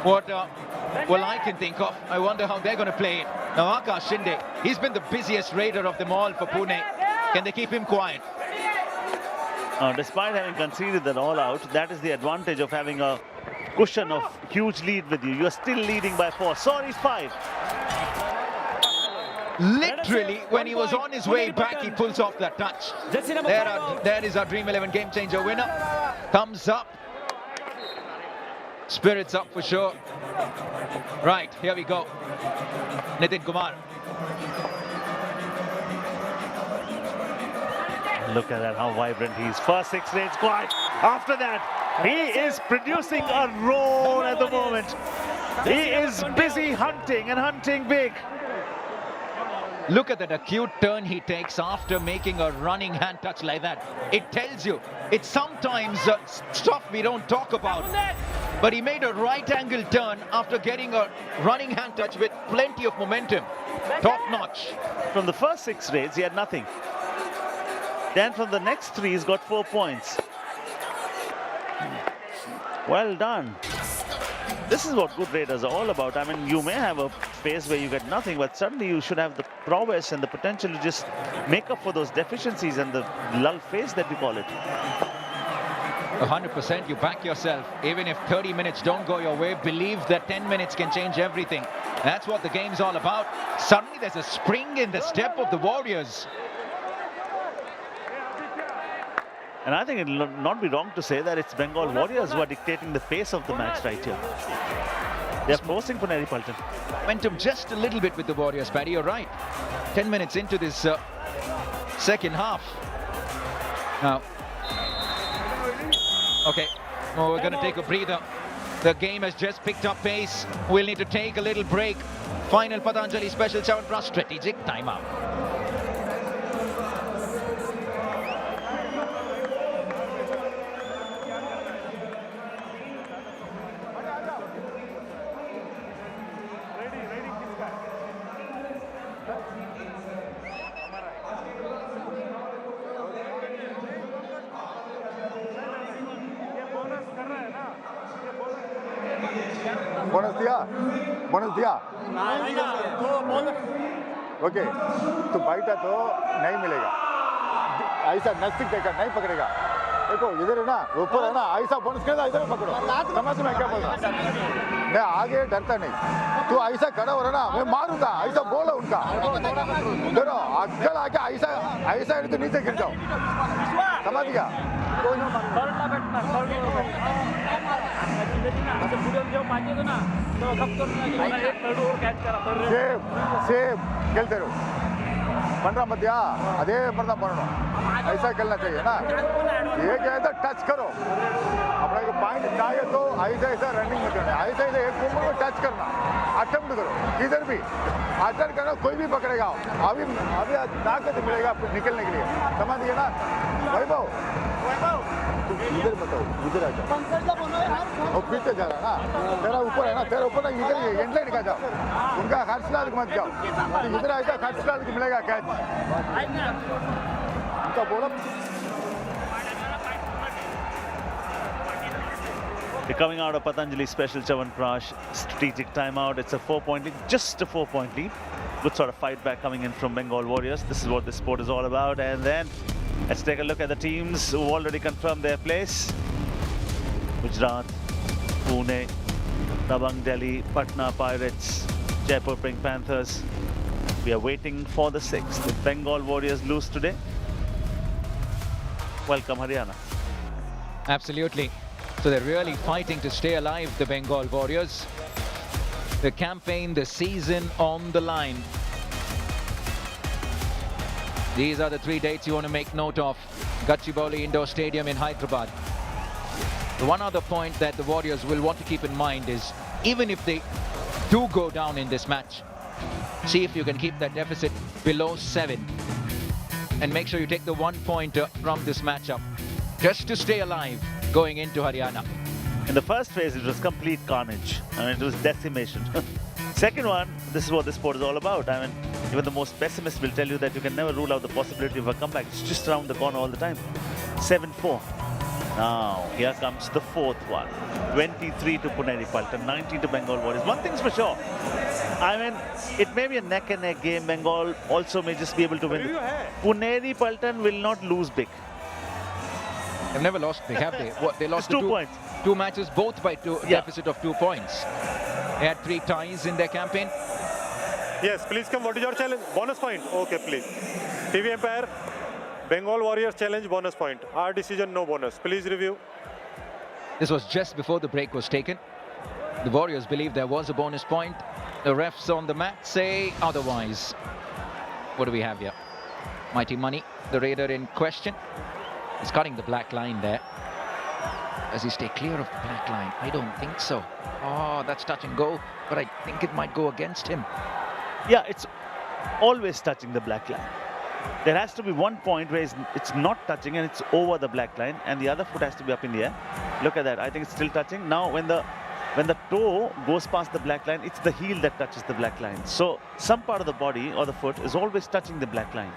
what I can think of. I wonder how they're going to play it. Now Akash Shinde, he's been the busiest raider of them all for Pune. Can they keep him quiet? Despite having conceded that all out, that is the advantage of having a cushion of huge lead with you. You're still leading by 4. Sorry, 5. Literally, when he was on his way back, he pulls off that touch. There is our Dream 11 game changer winner. Thumbs up. Spirits up for sure. Right, here we go. Nitin Kumar. Look at that, how vibrant he is. First 6 raids quiet. After that, he is producing a roll at the moment. He is busy hunting and hunting big. Look at that acute turn he takes after making a running hand touch like that. It tells you, it's sometimes stuff we don't talk about. But he made a right angle turn after getting a running hand touch with plenty of momentum. Top notch. From the first 6 raids, he had nothing. Then from the next 3, he's got 4 points. Well done. This is what good raiders are all about. I mean, you may have a phase where you get nothing, but suddenly you should have the prowess and the potential to just make up for those deficiencies and the lull phase that we call it. 100%, you back yourself. Even if 30 minutes don't go your way, believe that 10 minutes can change everything. That's what the game's all about. Suddenly there's a spring in the step of the Warriors. And I think it will not be wrong to say that it's Bengal Warriors who are dictating the pace of the match right here. They're forcing Puneri Paltan. Momentum just a little bit with the Warriors, Paddy, you're right. 10 minutes into this second half. Now, okay, well, we're going to take a breather. The game has just picked up pace. We'll need to take a little break. Final Patanjali Special Chyawanprash strategic timeout. Bonus दिया okay तो बाइटा तो नहीं मिलेगा ऐसा नजदीक देखा नहीं पकड़ेगा देखो इधर है ना ऊपर है ना ऐसा बोनस के इधर पकड़ो समझ में क्या बोल रहा मैं आगे डरता नहीं तू ऐसा खड़ा हो रहा ना मैं मारूंगा ऐसा बोलो उनका देखो अक्कल आके ऐसा ऐसा तो नीचे गिर जाओ समझ गया सेम खेलते रहो 15 मध्य अदे मरना पड़ना ऐसा खेलना चाहिए ना ये क्या है टच करो अपना को पॉइंट चाहिए तो ऐसा ऐसा रनिंग में करना ऐसा ऐसा एक कोमल में टच करना अटेम्प्ट करो किधर भी अटेम्प्ट करना कोई भी पकड़ेगा अभी अभी ताकत मिलेगा निकलने के लिए समझ गए ना वैभव इधर बताओ इधर आ जाओ और पीछे जा रहा ना तेरा ऊपर है ना तेरा ऊपर ना इधर एंड लाइन का जाओ उनका खर्चलाद मत जाओ तो इधर आएगा खर्चलाद को मिलेगा कैच उनका बोला They're coming out of Patanjali Special Chyawanprash strategic timeout. It's a 4-point lead, just a 4-point lead. Good sort of fight back coming in from Bengal Warriors. This is what this sport is all about. And then let's take a look at the teams who already confirmed their place. Gujarat, Pune, Dabang Delhi, Patna Pirates, Jaipur Pink Panthers. We are waiting for the 6th. If Bengal Warriors lose today, welcome Haryana. Absolutely. So they're really fighting to stay alive, the Bengal Warriors. The campaign, the season on the line. These are the 3 dates you want to make note of. Gachibowli Indoor Stadium in Hyderabad. The one other point that the Warriors will want to keep in mind is, even if they do go down in this match, see if you can keep that deficit below 7. And make sure you take the 1-pointer from this matchup, just to stay alive going into Haryana. In the first phase, it was complete carnage. I mean, it was decimation. Second one, this is what this sport is all about. I mean, even the most pessimist will tell you that you can never rule out the possibility of a comeback. It's just around the corner all the time. 7-4. Now, here comes the fourth one. 23 to Puneri Paltan, 19 to Bengal Warriors. One thing's for sure. I mean, it may be a neck-and-neck game. Bengal also may just be able to win. Puneri Paltan will not lose big. They've never lost big, have they? What, they lost 2 points. 2 matches, both by deficit of 2 points. They had 3 ties in their campaign. Yes, please come. What is your challenge? Bonus point. Okay, please. TV Empire, Bengal Warriors challenge, bonus point. Our decision, no bonus. Please review. This was just before the break was taken. The Warriors believe there was a bonus point. The refs on the mat say otherwise. What do we have here? Mighty Money, the raider in question. He's cutting the black line there. Does he stay clear of the black line? I don't think so. Oh, that's touch and go, but I think it might go against him. Yeah, it's always touching the black line. There has to be one point where it's not touching and it's over the black line, and the other foot has to be up in the air. Look at that. I think it's still touching. Now, when the toe goes past the black line, it's the heel that touches the black line. So, some part of the body or the foot is always touching the black line.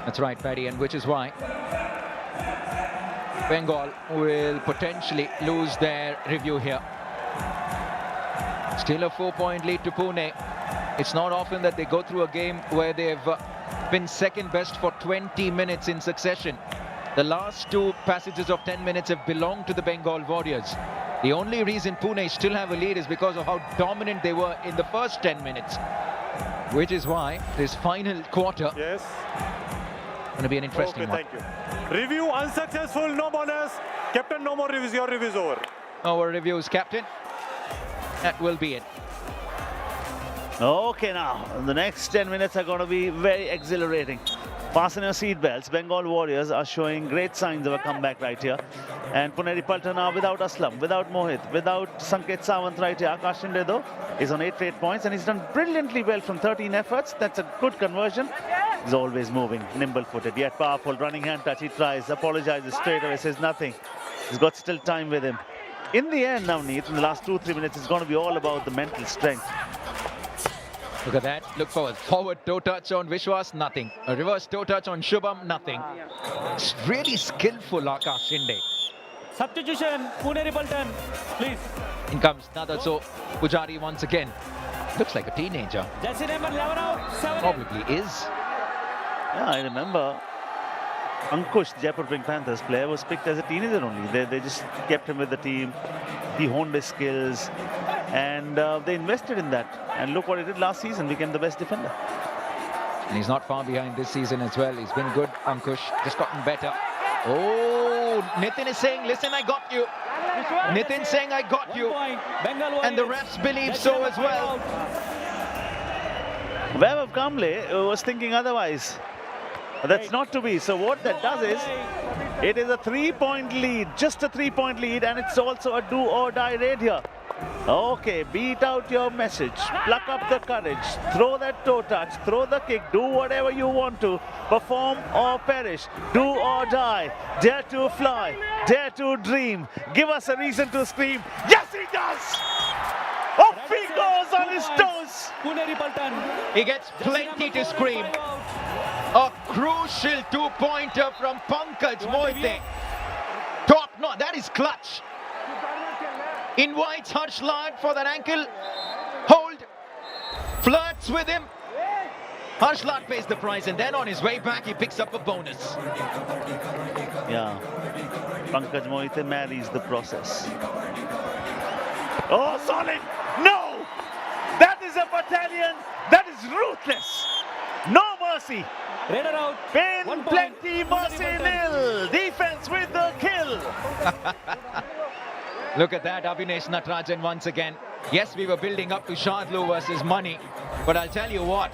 That's right, Paddy, and which is why Bengal will potentially lose their review here. Still a 4-point lead to Pune. It's not often that they go through a game where they've been second best for 20 minutes in succession. The last 2 passages of 10 minutes have belonged to the Bengal Warriors. The only reason Pune still have a lead is because of how dominant they were in the first 10 minutes. Which is why this final quarter Yes. going to be an interesting one. Thank you. Review unsuccessful, no bonus. Captain, no more reviews. Your review is over. Our reviews, Captain. That will be it. Okay, now, the next 10 minutes are going to be very exhilarating. Fasten your seatbelts. Bengal Warriors are showing great signs of a comeback right here. And Puneri Paltan are without Aslam, without Mohit, without Sanket Sawant right here. Akash Shinde, though, is on 8 straight points, and he's done brilliantly well from 13 efforts. That's a good conversion. He's always moving, nimble-footed, yet powerful. Running hand touch, he tries, apologizes straight away, says nothing. He's got still time with him. In the end, Navneet, in the last 2-3 minutes, it's going to be all about the mental strength. Look at that. Look forward. Forward toe touch on Vishwas, nothing. A reverse toe touch on Shubham, nothing. It's really skillful, Akash Shinde. Substitution, Puneri Paltan, please. In comes Nadaso Pujari once again. Looks like a teenager. Jersey number 11 out, 7. Probably is. Yeah, I remember Ankush, the Jaipur Pink Panthers player, was picked as a teenager only. They just kept him with the team. He honed his skills, and they invested in that. And look what he did last season, became the best defender. And he's not far behind this season as well. He's been good, Ankush. Just gotten better. Oh, Nitin is saying, listen, I got you. Nitin saying, I got you. And the refs believe so as well. Vaibhav Kamble was thinking otherwise. But that's not to be. So what that does is, it is a 3-point lead, just a 3-point lead, and it's also a do-or-die raid here. Okay, beat out your message, pluck up the courage, throw that toe touch, throw the kick, do whatever you want to, perform or perish, do or die, dare to fly, dare to dream, give us a reason to scream. Yes, he does! Off he goes on his toes! Puneri Paltan. He gets plenty to scream. A crucial 2-pointer from Pankaj Mohite. Top notch, that is clutch. Invites Harshlat for that ankle hold, flirts with him. Harshlat pays the price, and then on his way back he picks up a bonus. Yeah, Pankaj Mohite marries the process. Oh, solid! No! That is a battalion that is ruthless. No mercy. Raider out. Pain 1 point. plenty, mercy nil. Defense with the kill. Look at that, Abhinesh Natarajan once again. Yes, we were building up to Shadlu versus Mani, but I'll tell you what,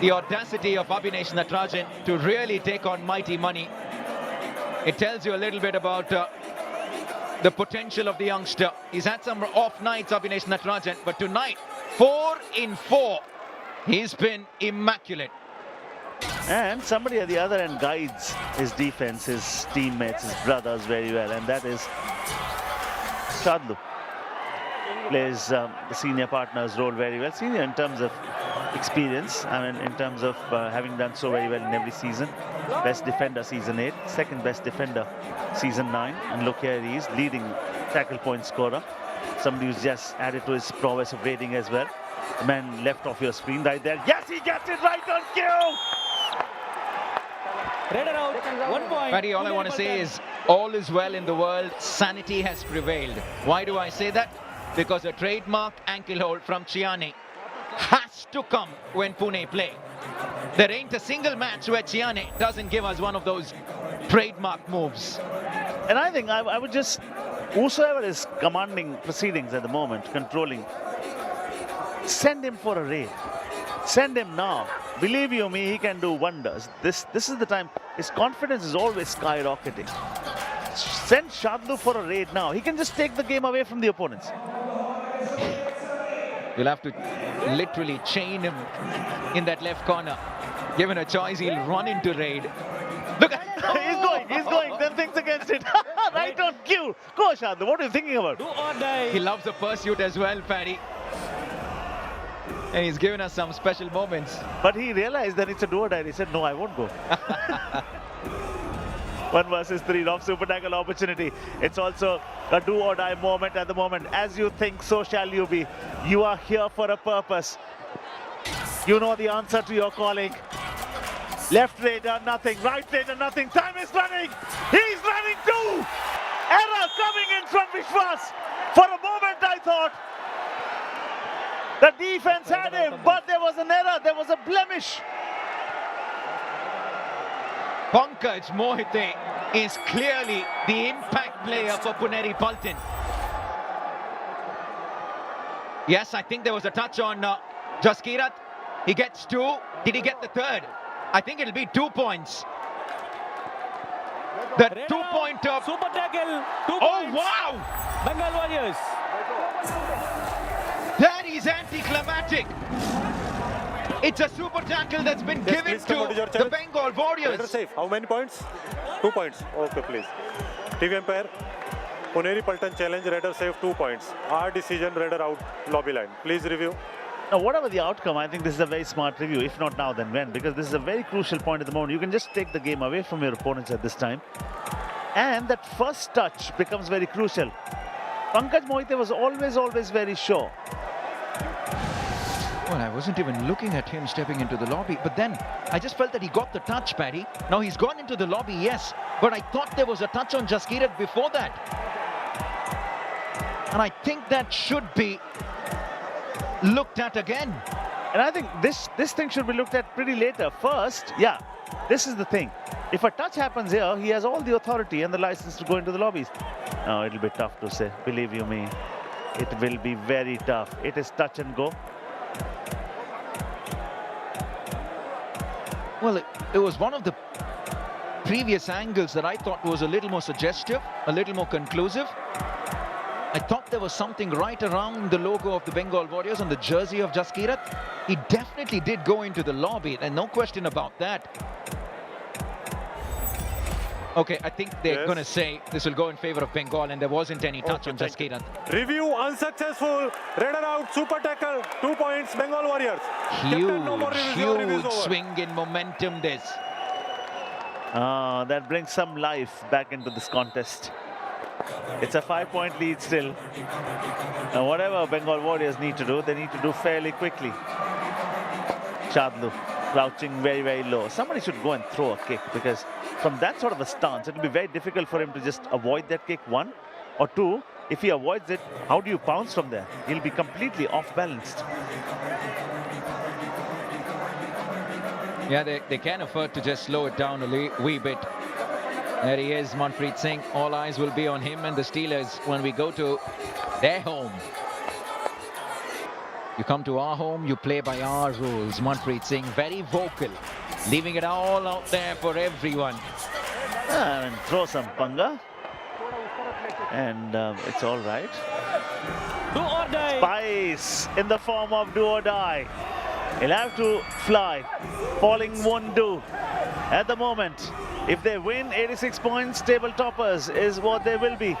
the audacity of Abhinesh Natarajan to really take on mighty money. It tells you a little bit about the potential of the youngster. He's had some off nights, Abhinesh Natarajan, but tonight, 4 in 4. He's been immaculate. And somebody at the other end guides his defense, his teammates, his brothers very well, and that is Shadlu. Plays the senior partner's role very well. Senior in terms of experience, I mean, in terms of having done so very well in every season. Best defender season 8, second best defender season 9, and look here, he is leading tackle point scorer. Somebody who's just added to his prowess of rating as well. The man left off your screen right there. Yes, he gets it right on cue. Raider out, 1 point. Paddy, all I want to say is all is well in the world. Sanity has prevailed. Why do I say that? Because a trademark ankle hold from Chiane has to come when Pune play. There ain't a single match where Chiane doesn't give us one of those trademark moves. And I think I would just, whosoever is commanding proceedings at the moment, controlling, send him for a raid. Send him now. Believe you me, he can do wonders. This is the time. His confidence is always skyrocketing. Send Shadlu for a raid now. He can just take the game away from the opponents. You'll have to literally chain him in that left corner. Given a choice, he'll run into raid. Look at He's going. Then things against it. Right on cue. Go, Shadlu. What are you thinking about? Do or die. He loves the pursuit as well, Paddy. And he's given us some special moments. But he realized that it's a do or die. He said, no, I won't go. 1 versus 3 off super tackle opportunity. It's also a do or die moment at the moment. As you think, so shall you be. You are here for a purpose. You know the answer to your calling. Left raider, nothing. Right raider, nothing. Time is running. He's running too. Error coming in from Vishwas. For a moment, I thought the defense had him, but there was an error. There was a blemish. Pankaj Mohite is clearly the impact player for Puneri Paltan. Yes, I think there was a touch on Jaskirat. He gets 2. Did he get the 3rd? I think it'll be 2 points. The 2-pointer. Super tackle. 2 Oh, points. wow! Bengal Warriors. That is anticlimactic. It's a super tackle that's been given to the Bengal Raider Warriors. safe. How many points? 2 points. Okay, please. TV umpire. Puneri Paltan challenge. Raider safe 2 points. Our decision. Raider out. Lobby line. Please review. Now, whatever the outcome, I think this is a very smart review. If not now, then when? Because this is a very crucial point at the moment. You can just take the game away from your opponents at this time. And that first touch becomes very crucial. Pankaj Mohite was always very sure. Well, I wasn't even looking at him stepping into the lobby, but then I just felt that he got the touch, Paddy. Now he's gone into the lobby, yes, but I thought there was a touch on Jaskirat before that. And I think that should be looked at again. And I think this thing should be looked at pretty later. First, yeah, this is the thing. If a touch happens here, he has all the authority and the license to go into the lobbies. No, it'll be tough to say. Believe you me, it will be very tough. It is touch and go. Well, it was one of the previous angles that I thought was a little more suggestive, a little more conclusive. I thought there was something right around the logo of the Bengal Warriors on the jersey of Jaskirat. He definitely did go into the lobby, and no question about that. Okay, I think they're going to say this will go in favor of Bengal, and there wasn't any touch on Jaskirat. Review unsuccessful. Raider out. Super tackle. 2 points. Bengal Warriors. Captain, no more reviews. Your review's Huge over. swing in momentum this. That brings some life back into this contest. It's a 5-point lead still. Now, whatever Bengal Warriors need to do, they need to do fairly quickly. Shadlu crouching very low. Somebody should go and throw a kick, because from that sort of a stance, it will be very difficult for him to just avoid that kick, 1. Or 2, if he avoids it, how do you pounce from there? He'll be completely off-balanced. Yeah, they can afford to just slow it down a wee bit. There he is, Manpreet Singh. All eyes will be on him and the Steelers when we go to their home. You come to our home, you play by our rules. Manpreet Singh, very vocal, leaving it all out there for everyone. And throw some panga. And it's all right. Do or die. Spice in the form of do or die. He'll have to fly. Falling won't do. At the moment, if they win, 86 points, table toppers is what they will be.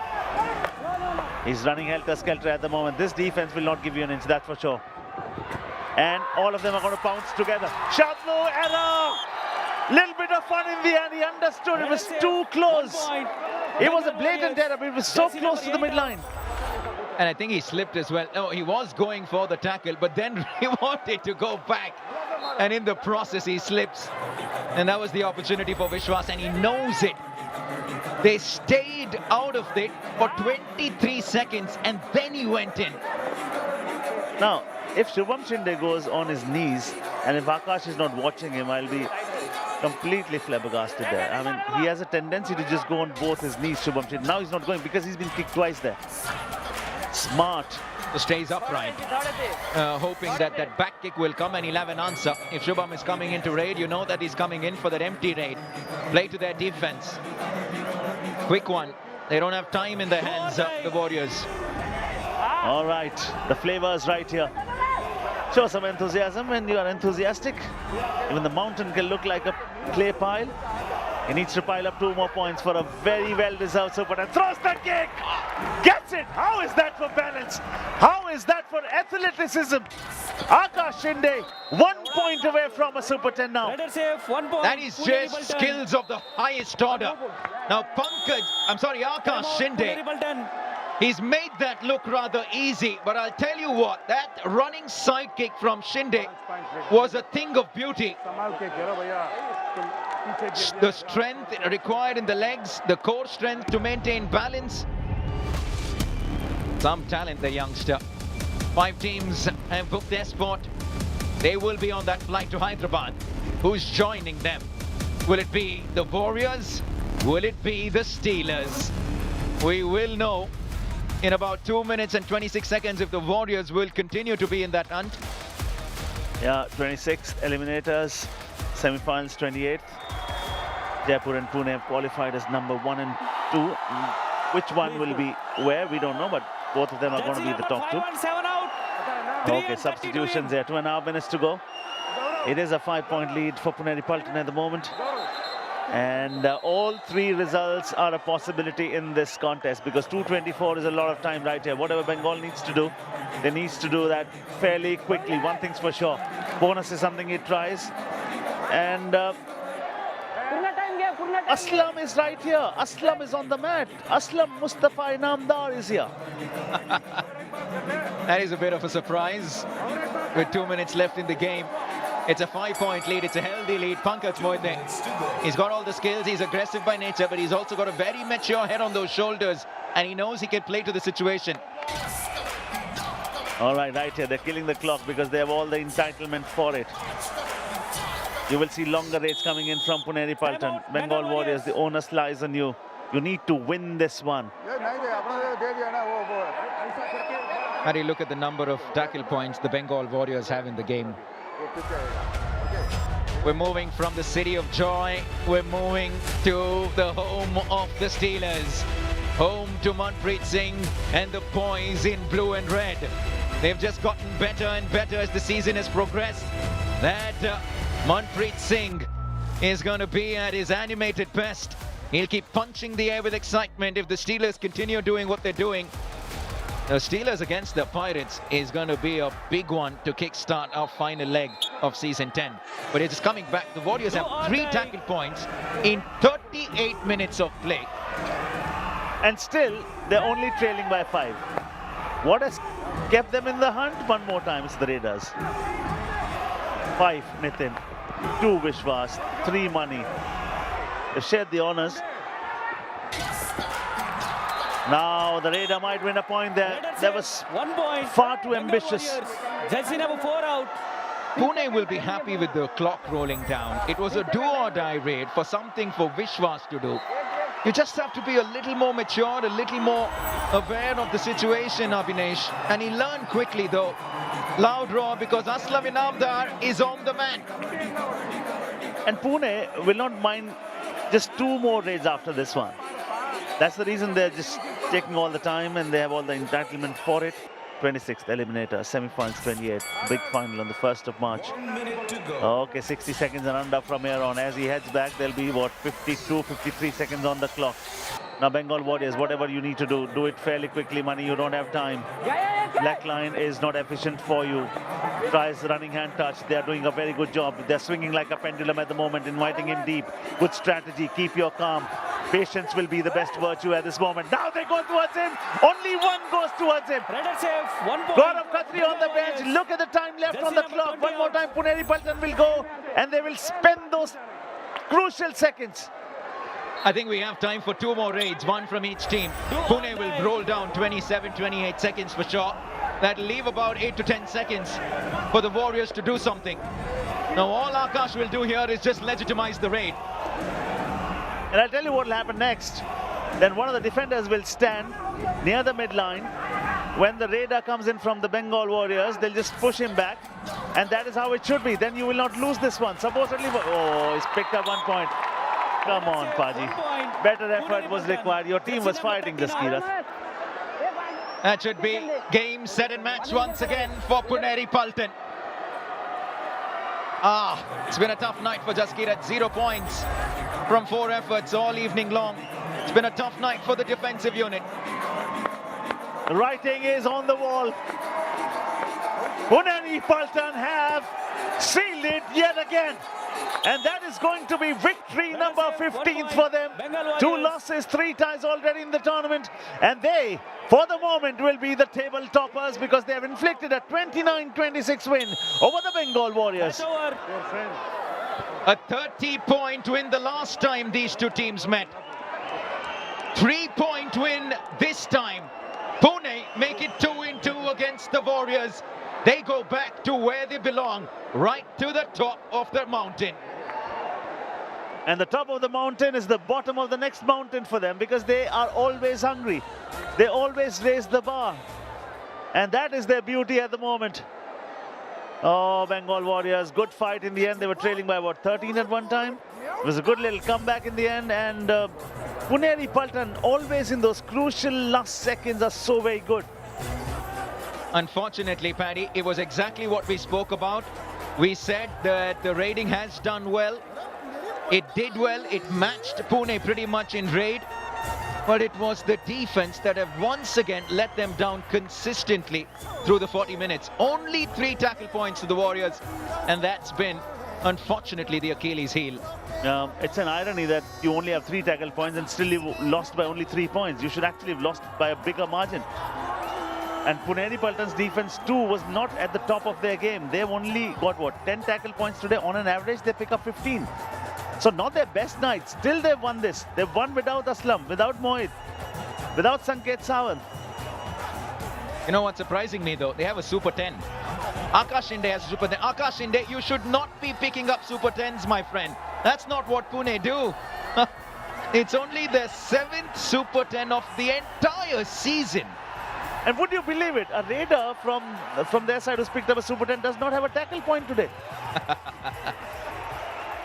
He's running helter-skelter at the moment. This defense will not give you an inch, that's for sure. And all of them are going to pounce together. Shadlu, error! Little bit of fun in the end. He understood it was too close. It was a blatant error, but it was so close to the midline. And I think he slipped as well. No, he was going for the tackle, but then he wanted to go back. And in the process, he slips. And that was the opportunity for Vishwas, and he knows it. They stayed out of it for 23 seconds, and then he went in. Now, if Shubham Shinde goes on his knees, and if Akash is not watching him, I'll be completely flabbergasted there. I mean, he has a tendency to just go on both his knees, Shubham Shinde. Now he's not going because he's been kicked twice there. Smart. So stays upright, hoping that that back kick will come and he'll have an answer. If Shubham is coming into raid, you know that he's coming in for that empty raid. Play to their defense. Quick one. They don't have time in their hands, the Warriors. All right, the flavor is right here. Show some enthusiasm when you are enthusiastic. Even the mountain can look like a clay pile. He needs to pile up 2 more points for a very well-deserved super 10. Throws the kick! Gets it! How is that for balance? How is that for athleticism? Akash Shinde, 1 point away from a super 10 now. That is just skills of the highest order. Now Akash Shinde, he's made that look rather easy, but I'll tell you what, that running side kick from Shinde was a thing of beauty. The strength required in the legs, the core strength to maintain balance. Some talent, the youngster. 5 teams have booked their spot. They will be on that flight to Hyderabad. Who's joining them? Will it be the Warriors? Will it be the Steelers? We will know in about 2 minutes and 26 seconds if the Warriors will continue to be in that hunt. Yeah, 26 eliminators, semi-finals 28th. Jaipur and Pune have qualified as number 1 and 2. Which one will be where, we don't know, but both of them are going to be the top 2. Okay, substitutions there, 2.5 minutes to go. It is a 5-point lead for Puneri Paltan at the moment. And all 3 results are a possibility in this contest because 2:24 is a lot of time right here. Whatever Bengal needs to do, they needs to do that fairly quickly. One thing's for sure, bonus is something he tries. And Aslam is right here. Aslam is on the mat. Aslam Mustafa Inamdar is here. That is a bit of a surprise with 2 minutes left in the game. It's a 5-point lead. It's a healthy lead. Pankaj Moidne, he's got all the skills. He's aggressive by nature, but he's also got a very mature head on those shoulders, and he knows he can play to the situation. All right, right here. They're killing the clock because they have all the entitlement for it. You will see longer rates coming in from Puneri Paltan. Bengal Warriors, the onus lies on you. You need to win this one. How do you look at the number of tackle points the Bengal Warriors have in the game? We're moving from the city of joy. We're moving to the home of the Steelers. Home to Manpreet Singh and the boys in blue and red. They've just gotten better and better as the season has progressed. That Manpreet Singh is going to be at his animated best. He'll keep punching the air with excitement if the Steelers continue doing what they're doing. The Steelers against the Pirates is going to be a big one to kickstart our final leg of season 10. But it's coming back. The Warriors have 3 tackle points in 38 minutes of play. And still, they're only trailing by 5. What has kept them in the hunt? One more time, it's the Raiders. 5, Nitin. 2, Vishwas. 3, Mani. They've shared the honors. Now the Raider might win a point there. That was 1 point. Far too ambitious. Jersey number 4 out. Pune will be happy with the clock rolling down. It was a do-or-die raid for something for Vishwas to do. You just have to be a little more mature, a little more aware of the situation, Abhinesh. And he learned quickly though. Loud roar because Aslam Inamdar is on the man. And Pune will not mind just 2 more raids after this one. That's the reason they're just taking all the time and they have all the entitlement for it. 26th eliminator, semi-finals 28, big final on the 1st of March. Okay, 60 seconds and under from here on. As he heads back, there'll be, what, 52, 53 seconds on the clock. Now, Bengal Warriors, whatever you need to do it fairly quickly, Money. You don't have time. Black line is not efficient for you. Tries running hand touch. They are doing a very good job. They're swinging like a pendulum at the moment, inviting him deep. Good strategy. Keep your calm. Patience will be the best virtue at this moment. Now they go towards him. Only one goes towards him. Raider safe. 1 point. Gaurav Khatri on the bench. Look at the time left on the clock. One more time, Puneri Paltan will go, and they will spend those crucial seconds. I think we have time for 2 more raids, 1 from each team. Pune will roll down 27, 28 seconds for sure. That'll leave about 8 to 10 seconds for the Warriors to do something. Now all Akash will do here is just legitimize the raid. And I'll tell you what will happen next. Then one of the defenders will stand near the midline. When the raider comes in from the Bengal Warriors, they'll just push him back. And that is how it should be. Then you will not lose this one. Supposedly, oh, he's picked up 1 point. Come on, Paji. Better effort was required. Your team was fighting this, Kirat. That should be game, set and match once again for Puneri Paltan. It's been a tough night for Jaskirat. 0 points from 4 efforts all evening long. It's been a tough night for the defensive unit. The writing is on the wall. Puneri Paltan have sealed it yet again. And that is going to be victory number 15th for them. 2 losses, 3 ties already in the tournament. And they, for the moment, will be the table toppers because they have inflicted a 29-26 win over the Bengal Warriors. A 30-point win the last time these 2 teams met. 3-point win this time. Pune make it 2-2 against the Warriors. They go back to where they belong, right to the top of the mountain. And the top of the mountain is the bottom of the next mountain for them because they are always hungry. They always raise the bar. And that is their beauty at the moment. Oh, Bengal Warriors, good fight in the end. They were trailing by, what, 13 at one time? It was a good little comeback in the end. And Puneri Paltan, always in those crucial last seconds, are so very good. Unfortunately, Paddy, it was exactly what we spoke about. We said that the raiding has done well. It did well. It matched Pune pretty much in raid. But it was the defense that have once again let them down consistently through the 40 minutes. Only 3 tackle points to the Warriors. And that's been, unfortunately, the Achilles heel. It's an irony that you only have 3 tackle points and still you lost by only 3 points. You should actually have lost by a bigger margin. And Puneri Paltan's defense too was not at the top of their game. They've only got, what, 10 tackle points today. On an average, they pick up 15. So not their best night. Still they've won this. They've won without Aslam, without Mohit, without Sanket Sawant. You know what's surprising me though? They have a Super 10. Akash Shinde has a Super 10. Akash Shinde, you should not be picking up Super 10s, my friend. That's not what Pune do. It's only their 7th Super 10 of the entire season. And would you believe it? A raider from their side who's picked up a Super 10 does not have a tackle point today.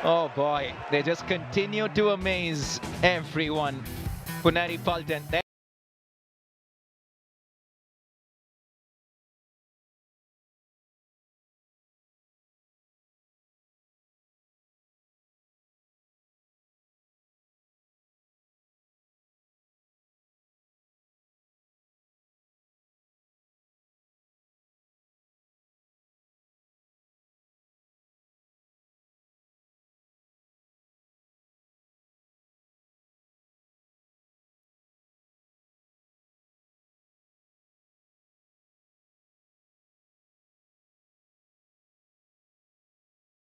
Oh boy, they just continue to amaze everyone. Puneri Paltan.